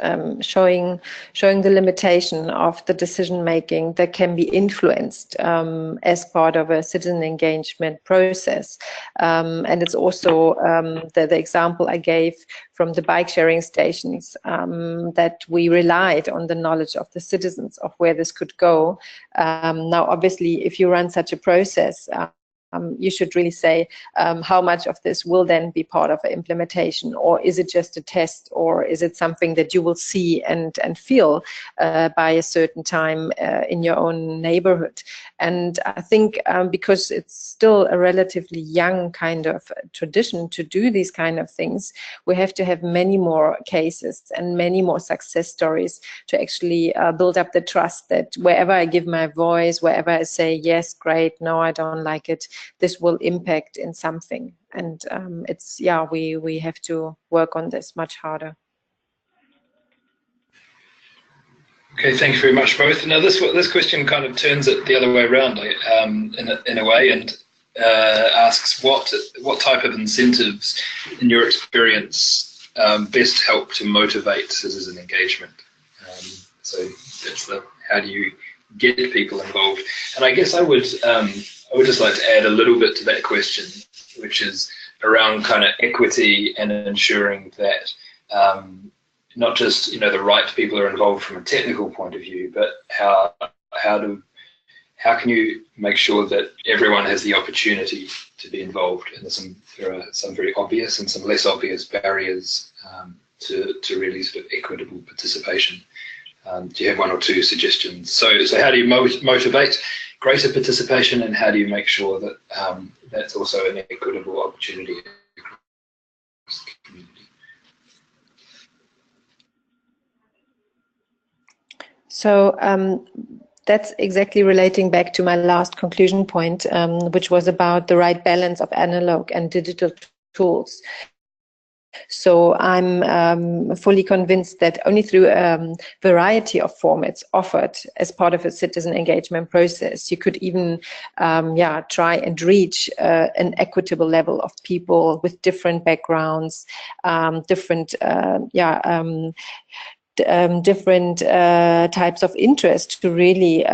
showing the limitation of the decision making that can be influenced as part of a citizen engagement process. And it's also the example I gave from the bike sharing stations, that we relied on the knowledge of the citizens of where this could go. Now, obviously, if you run such a process, you should really say how much of this will then be part of an implementation, or is it just a test, or is it something that you will see and feel by a certain time in your own neighborhood. And I think because it's still a relatively young kind of tradition to do these kind of things, we have to have many more cases and many more success stories to actually build up the trust that wherever I give my voice, wherever I say, yes, great, no, I don't like it, this will impact in something. And it's, yeah, we have to work on this much harder. Okay, thank you very much, both. Now, this question kind of turns it the other way around, in a way, and asks what type of incentives, in your experience, best help to motivate citizen engagement. So that's how do you get people involved? And I guess I would just like to add a little bit to that question, which is around kind of equity and ensuring that not just the right people are involved from a technical point of view, but how can you make sure that everyone has the opportunity to be involved? And there are some very obvious and some less obvious barriers to really sort of equitable participation. Do you have one or two suggestions? So how do you motivate greater participation, and how do you make sure that that's also an equitable opportunity across the community? So that's exactly relating back to my last conclusion point, which was about the right balance of analog and digital tools. So I'm fully convinced that only through a variety of formats offered as part of a citizen engagement process, you could even try and reach an equitable level of people with different backgrounds, different types of interest to really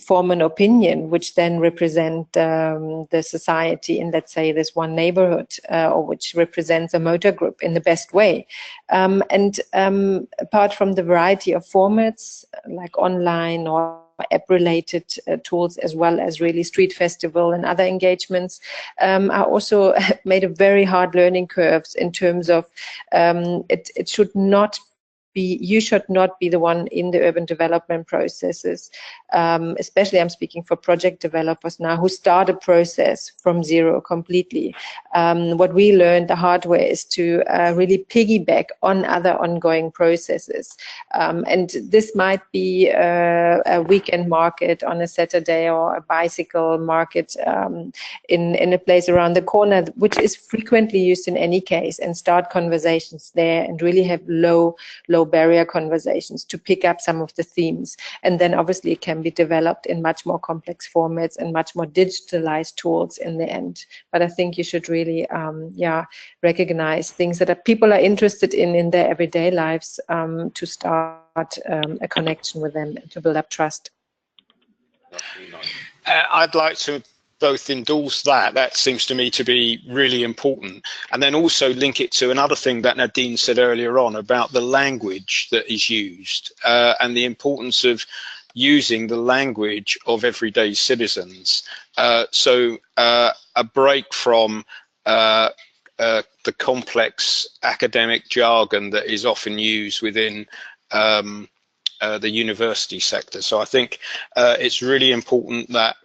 form an opinion, which then represent the society in, let's say, this one neighborhood, or which represents a motor group in the best way. And apart from the variety of formats, like online or app-related tools, as well as really street festival and other engagements, are also made a very hard learning curves in terms of it should not be, you should not be the one in the urban development processes, especially I'm speaking for project developers now who start a process from zero completely. What we learned the hard way is to really piggyback on other ongoing processes. And this might be a weekend market on a Saturday, or a bicycle market in a place around the corner, which is frequently used in any case, and start conversations there and really have low barrier conversations to pick up some of the themes. And then obviously it can be developed in much more complex formats and much more digitalized tools in the end. But I think you should really recognize things that people are interested in their everyday lives, to start a connection with them and to build up trust. I'd like to both endorse that. That seems to me to be really important, and then also link it to another thing that Nadine said earlier on about the language that is used, and the importance of using the language of everyday citizens. So a break from the complex academic jargon that is often used within the university sector. So I think it's really important that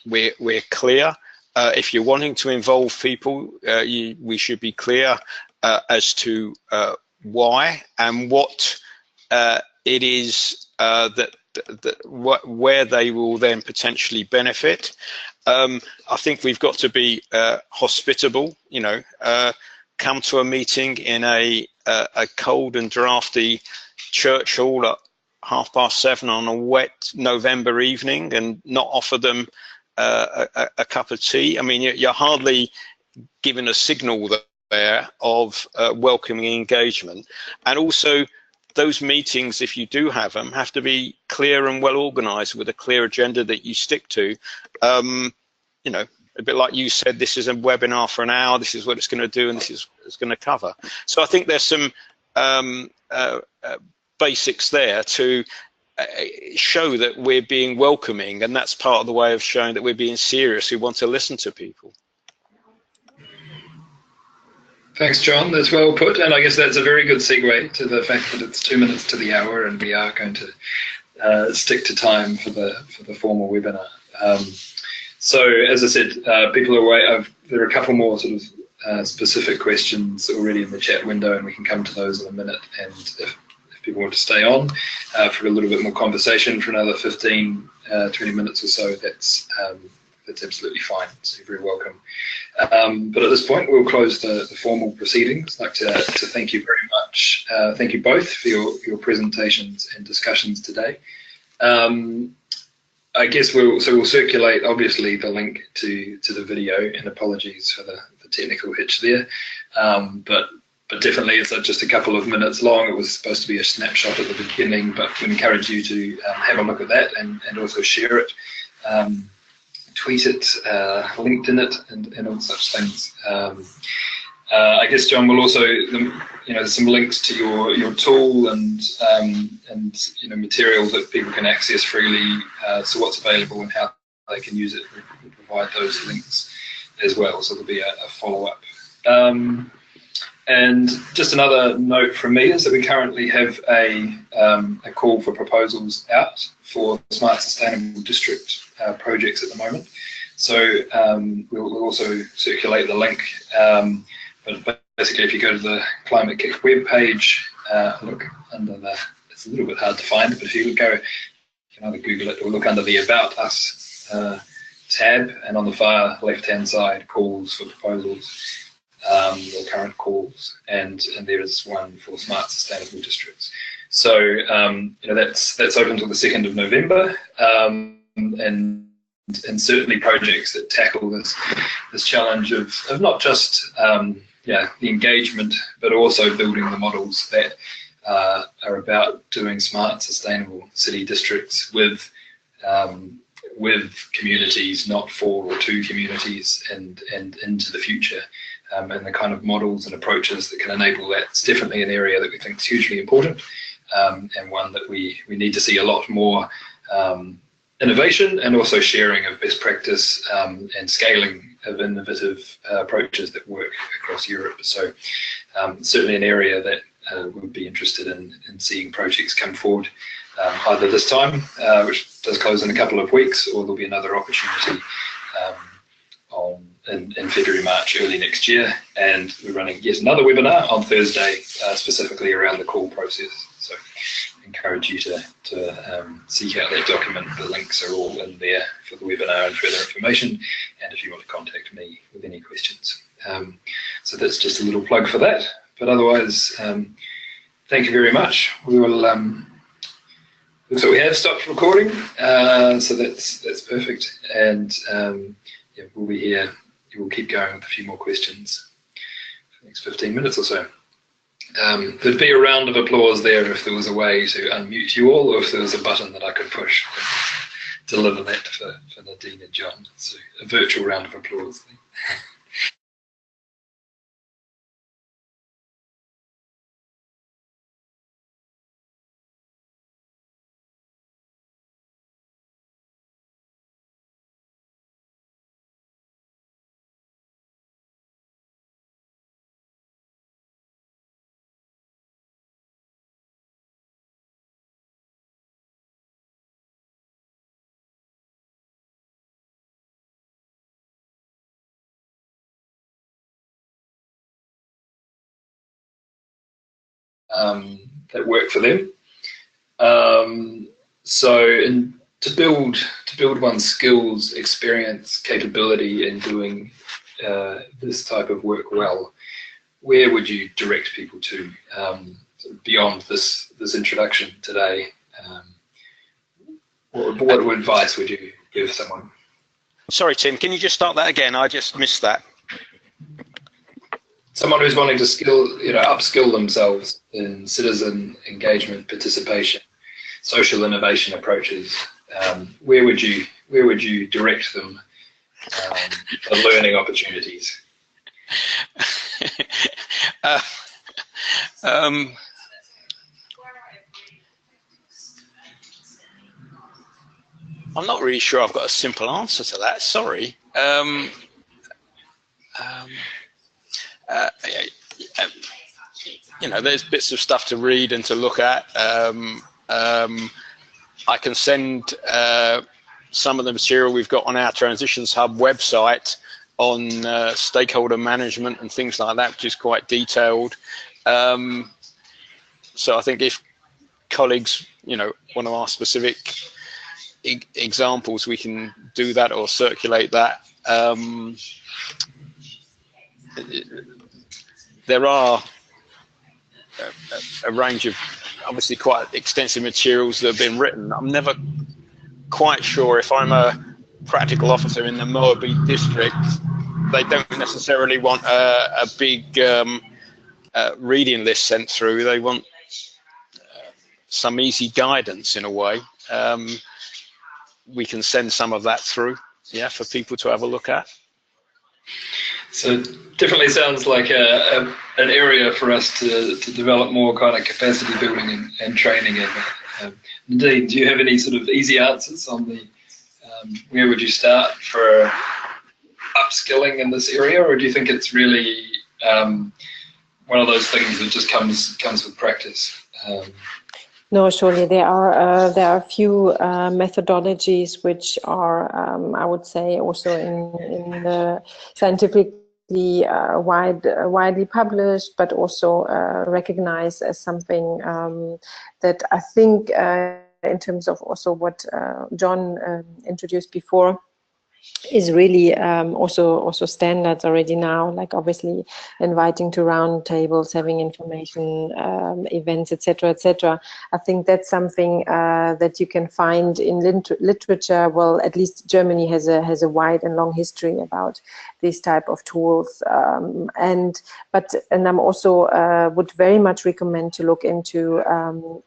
we're clear. If you're wanting to involve people, we should be clear as to why and what it is where they will then potentially benefit. I think we've got to be hospitable. You know, come to a meeting in a cold and drafty church hall at 7:30 on a wet November evening and not offer them a cup of tea. I mean, you're hardly giving a signal there of welcoming engagement. And also, those meetings, if you do have them, have to be clear and well organized with a clear agenda that you stick to. You know, a bit like you said, this is a webinar for an hour, this is what it's going to do, and this is what it's going to cover. So I think there's some basics there to show that we're being welcoming, and that's part of the way of showing that we're being serious. We want to listen to people. Thanks, John. That's well put, and I guess that's a very good segue to the fact that it's 2 minutes to the hour, and we are going to stick to time for the formal webinar. So, as I said, people are away. There are a couple more sort of specific questions already in the chat window, and we can come to those in a minute. And if people want to stay on for a little bit more conversation for another 15, 20 minutes or so, that's absolutely fine. So you're very welcome. But at this point, we'll close the formal proceedings. I'd like to thank you very much. Thank you both for your presentations and discussions today. I guess we'll circulate obviously the link to the video, and apologies for the technical hitch there. But definitely it's just a couple of minutes long. It was supposed to be a snapshot at the beginning, but we encourage you to have a look at that and also share it, tweet it, LinkedIn it, and all such things. I guess, John, will also, some links to your tool and material that people can access freely. So what's available and how they can use it. We provide those links as well. So there'll be a follow-up. And just another note from me is that we currently have a call for proposals out for Smart Sustainable District projects at the moment. So we'll also circulate the link. But basically, if you go to the Climate-KIC webpage, look under it's a little bit hard to find, but if you can either Google it or look under the About Us tab, and on the far left-hand side, calls for proposals, or current calls, and there is one for Smart Sustainable Districts. So that's open until the 2nd of November, and certainly projects that tackle this challenge of not just the engagement, but also building the models that are about doing smart, sustainable city districts with communities, not for or to communities, and into the future, and the kind of models and approaches that can enable that. It's definitely an area that we think is hugely important, and one that we need to see a lot more innovation and also sharing of best practice and scaling of innovative approaches that work across Europe. So certainly an area that we would be interested in seeing projects come forward either this time, which does close in a couple of weeks, or there'll be another opportunity in February, March, early next year. And we're running yet another webinar on Thursday, specifically around the call process. So I encourage you to seek out that document. The links are all in there for the webinar and further information. And if you want to contact me with any questions. So that's just a little plug for that. But otherwise, thank you very much. We will. Looks like we have stopped recording, so that's perfect. And yeah, we'll be here. We'll keep going with a few more questions for the next 15 minutes or so. There'd be a round of applause there if there was a way to unmute you all, or if there was a button that I could push. Deliver that for Nadine and John. So a virtual round of applause. That work for them. To build one's skills, experience, capability in doing this type of work well, where would you direct people to beyond this introduction today? What advice would you give someone? Sorry, Tim, can you just start that again? I just missed that. Someone who's wanting to upskill themselves in citizen engagement, participation, social innovation approaches. Where would you direct them for learning opportunities? I'm not really sure I've got a simple answer to that. Sorry. There's bits of stuff to read and to look at. I can send some of the material we've got on our Transitions Hub website on stakeholder management and things like that, which is quite detailed. So I think if colleagues, want to ask specific examples, we can do that or circulate that. There are a range of obviously quite extensive materials that have been written. I'm never quite sure if I'm a practical officer in the Moabit district, they don't necessarily want a big reading list sent through. They want some easy guidance in a way. We can send some of that through, for people to have a look at. So definitely sounds like an area for us to develop more kind of capacity building and training in. Nadine, do you have any sort of easy answers on the where would you start for upskilling in this area, or do you think it's really one of those things that just comes with practice? No, surely there are a few methodologies which are, I would say, also in the scientifically widely published, but also recognized as something that I think, in terms of also what John introduced before, is really also standards already now, like obviously inviting to round tables, having information events, etc., etc. I think that's something that you can find in literature. Well, at least Germany has a wide and long history about these type of tools, and I'm also would very much recommend to look into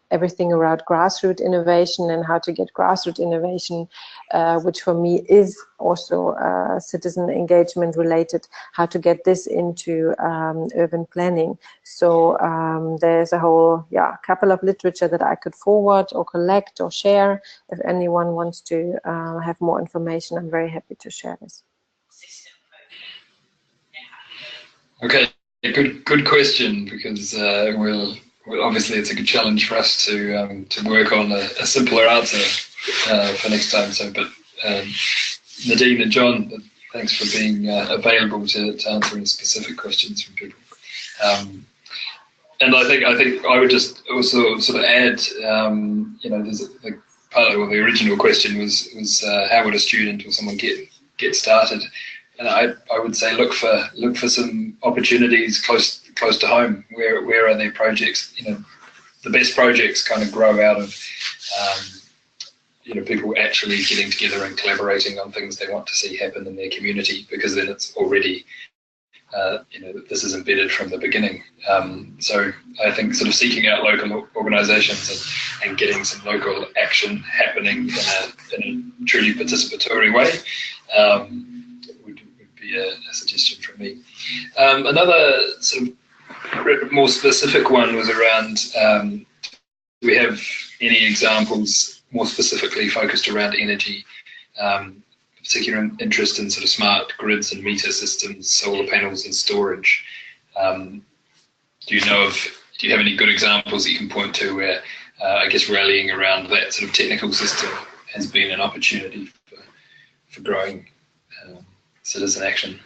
everything around grassroots innovation and how to get grassroots innovation, which for me is also citizen engagement related, how to get this into urban planning. So there's a whole couple of literature that I could forward or collect or share. If anyone wants to have more information, I'm very happy to share this. Okay, good question, because we'll obviously it's a good challenge for us to work on a simpler answer for next time. So, but Nadine and John, thanks for being available to answering specific questions from people. And I think I would just also sort of add, there's a part of the original question was how would a student or someone get started? And I would say look for some opportunities close to home. Where are there projects? The best projects kind of grow out of people actually getting together and collaborating on things they want to see happen in their community, because then it's already this is embedded from the beginning. So I think sort of seeking out local organisations and getting some local action happening in a truly participatory way would be a suggestion from me. Another sort of more specific one was around, do we have any examples more specifically focused around energy, particular interest in sort of smart grids and meter systems, solar panels and storage? Do you have any good examples that you can point to where I guess rallying around that sort of technical system has been an opportunity for growing citizen action?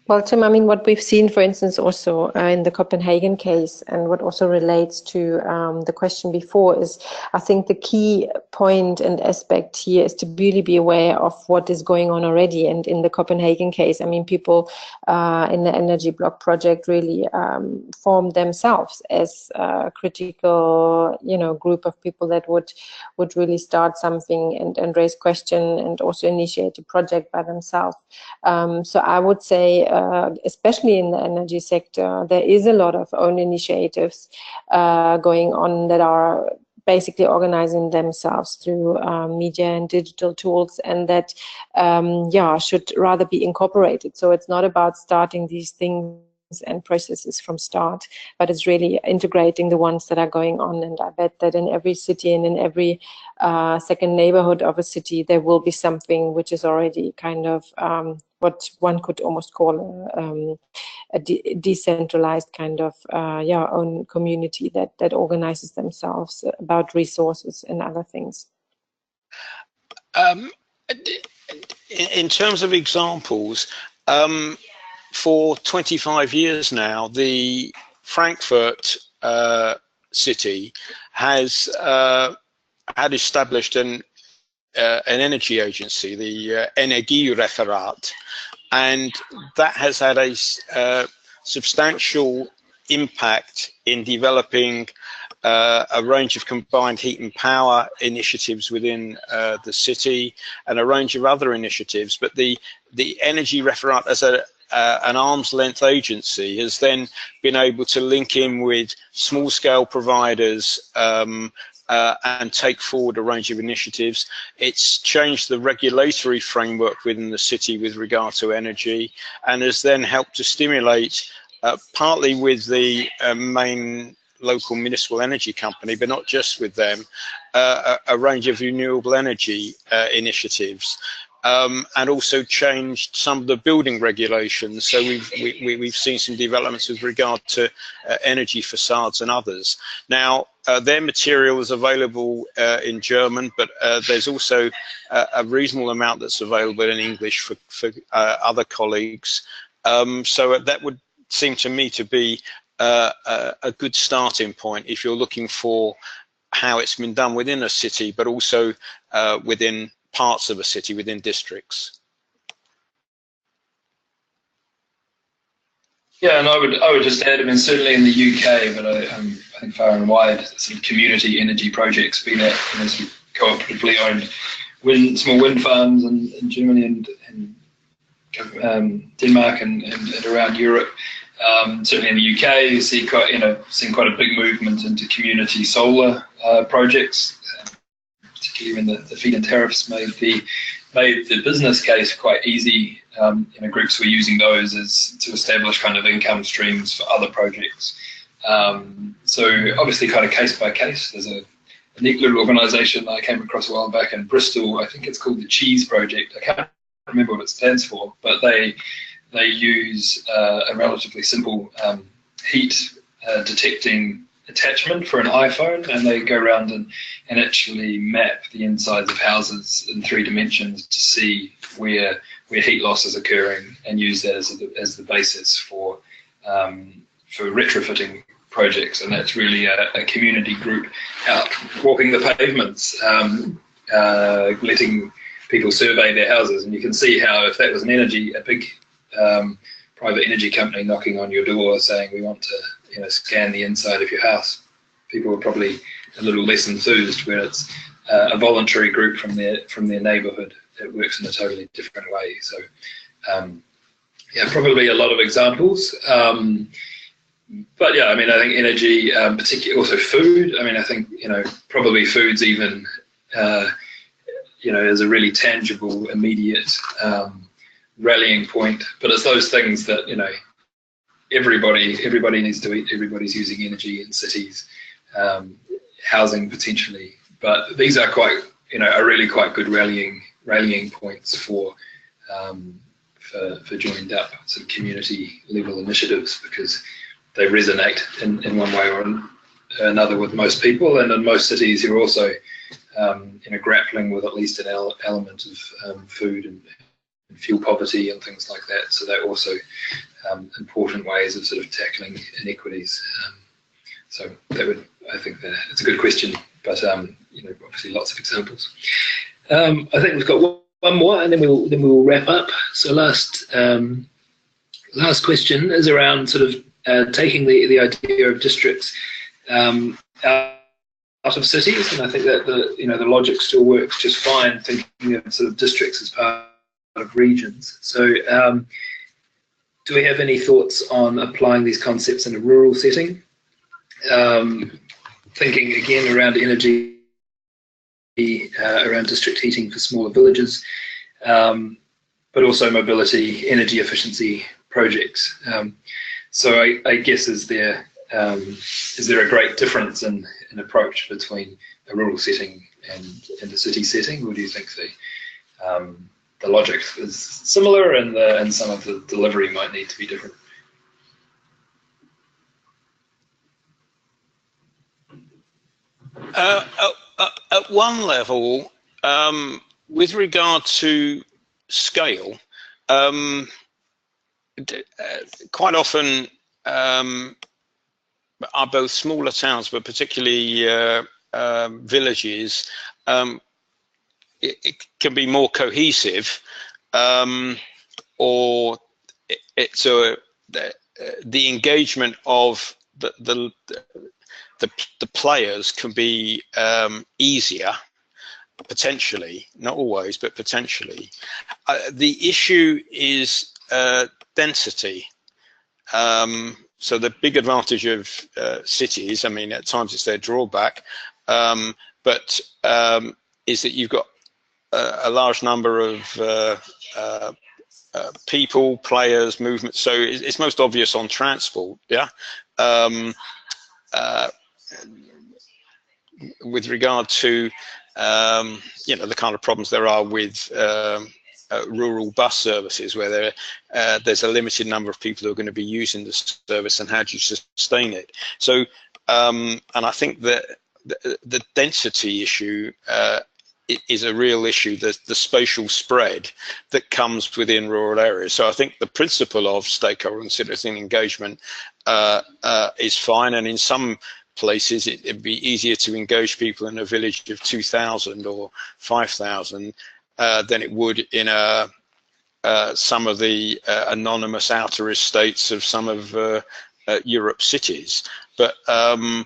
Well, Tim, I mean, what we've seen, for instance, also in the Copenhagen case, and what also relates to the question before, is I think the key point and aspect here is to really be aware of what is going on already. And in the Copenhagen case, I mean, people in the energy block project really formed themselves as a critical, group of people that would really start something and raise question and also initiate a project by themselves. So I would say, especially in the energy sector, there is a lot of own initiatives going on that are basically organizing themselves through media and digital tools, and that should rather be incorporated. So it's not about starting these things and processes from start, but it's really integrating the ones that are going on. And I bet that in every city and in every second neighborhood of a city, there will be something which is already kind of what one could almost call a decentralized kind of own community that organizes themselves about resources and other things. In terms of examples, for 25 years now, the Frankfurt city has had established an energy agency, the Energiereferat, and that has had a substantial impact in developing a range of combined heat and power initiatives within the city, and a range of other initiatives. But the Energiereferat as an arm's length agency has then been able to link in with small scale providers and take forward a range of initiatives. It's changed the regulatory framework within the city with regard to energy, and has then helped to stimulate, partly with the main local municipal energy company, but not just with them, a range of renewable energy initiatives. And also changed some of the building regulations. So we've seen some developments with regard to energy facades and others. Now, their material is available in German, but there's also a reasonable amount that's available in English for other colleagues. So that would seem to me to be a good starting point if you're looking for how it's been done within a city, but also within parts of a city, within districts. Yeah, and I would just add, I mean, certainly in the UK, but I think far and wide, sort of community energy projects, be that sort of cooperatively owned small wind farms in Germany and Denmark and around Europe. Certainly in the UK, you see seen quite a big movement into community solar projects, particularly when the feed-in tariffs made the business case quite easy. Groups were using those as to establish kind of income streams for other projects. So obviously kind of case by case. There's a neat little organisation I came across a while back in Bristol. I think it's called the Cheese Project. I can't remember what it stands for, but they use a relatively simple heat detecting attachment for an iPhone, and they go around and actually map the insides of houses in 3 dimensions to see where heat loss is occurring, and use that as the basis for retrofitting projects. And that's really a community group out walking the pavements, letting people survey their houses. And you can see how, if that was a big private energy company knocking on your door saying, we want to scan the inside of your house, people are probably a little less enthused. Where it's a voluntary group from their neighbourhood, it works in a totally different way. So probably a lot of examples. But yeah, I mean, I think energy, particularly also food. I mean, I think probably food's even is a really tangible, immediate rallying point. But it's those things that everybody needs to eat. Everybody's using energy in cities, housing potentially. But these are are really quite good rallying points for joined up sort of community level initiatives, because they resonate in one way or another with most people, and in most cities who are also grappling with at least an element of food and fuel poverty and things like that. So they're also important ways of sort of tackling inequities. So I think that it's a good question, but obviously lots of examples. I think we've got one more, and then we'll wrap up. So last question is around sort of taking the idea of districts out of cities, and I think that the logic still works just fine, thinking of sort of districts as part of regions. So do we have any thoughts on applying these concepts in a rural setting? Thinking again around energy, around district heating for smaller villages, but also mobility, energy efficiency projects. So I guess is there a great difference in approach between a rural setting and a city setting, or do you think the logic is similar and some of the delivery might need to be different? At one level, with regard to scale, quite often are both smaller towns, but particularly villages, it can be more cohesive, or it's the engagement of the players can be easier, potentially, not always, but potentially. The issue is density. So the big advantage of cities, I mean, at times it's their drawback, but is that you've got a large number of people, players, movements. So it's most obvious on transport, yeah. With regard to the kind of problems there are with rural bus services, where there's a limited number of people who are going to be using the service, and how do you sustain it? So, and I think that the density issue is a real issue, the spatial spread that comes within rural areas. So I think the principle of stakeholder and citizen engagement is fine, and in some places it'd be easier to engage people in a village of 2,000 or 5,000 than it would in some of the anonymous outer estates of some of Europe's cities. But I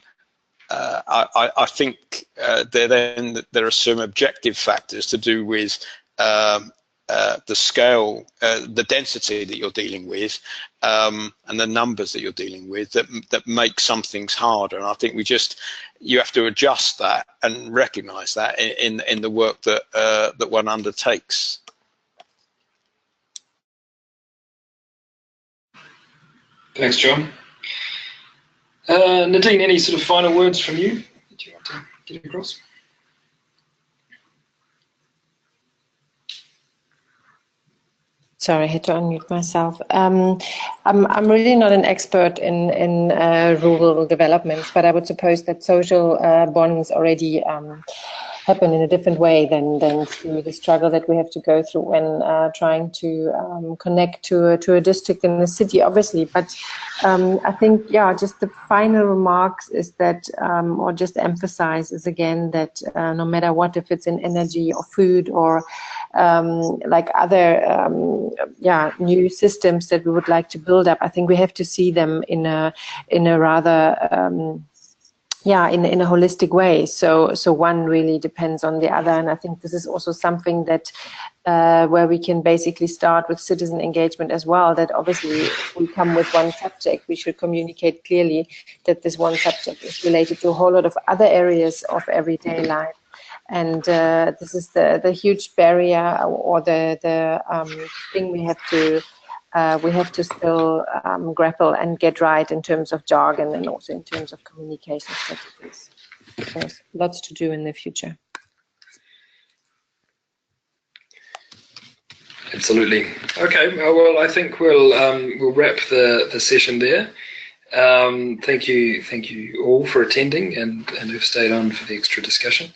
think there are some objective factors to do with the scale, the density that you're dealing with, and the numbers that you're dealing with that make some things harder. And I think you have to adjust that and recognise that in the work that that one undertakes. Thanks, John. Nadine, any sort of final words from you that you want to get across? Sorry, I had to unmute myself. I'm really not an expert in rural developments, but I would suppose that social bonds already happen in a different way than through the struggle that we have to go through when trying to connect to a district in the city, obviously. But I think, yeah, just the final remarks is that, or just emphasize is again that no matter what, if it's in energy or food or like other new systems that we would like to build up, I think we have to see them in a rather in a holistic way. So one really depends on the other, and I think this is also something that where we can basically start with citizen engagement as well. That obviously, if we come with one subject, we should communicate clearly that this one subject is related to a whole lot of other areas of everyday life. And this is the huge barrier, or the thing we have to still grapple and get right in terms of jargon and also in terms of communication strategies. So there's lots to do in the future. Absolutely. Okay. Well, I think we'll wrap the session there. Thank you all for attending and who've stayed on for the extra discussion.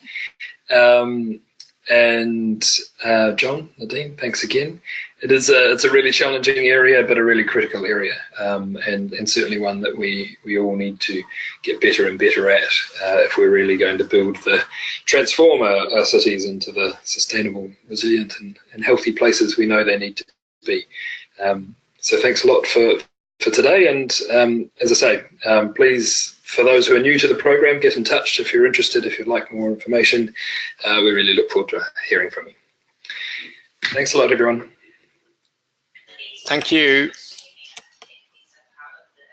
And John, Nadine, thanks again. It's a really challenging area, but a really critical area, and certainly one that we all need to get better and better at if we're really going to transform our cities into the sustainable, resilient, and healthy places we know they need to be. So thanks a lot for today, and as I say, please, for those who are new to the program, get in touch if you're interested, if you'd like more information. We really look forward to hearing from you. Thanks a lot, everyone. Thank you.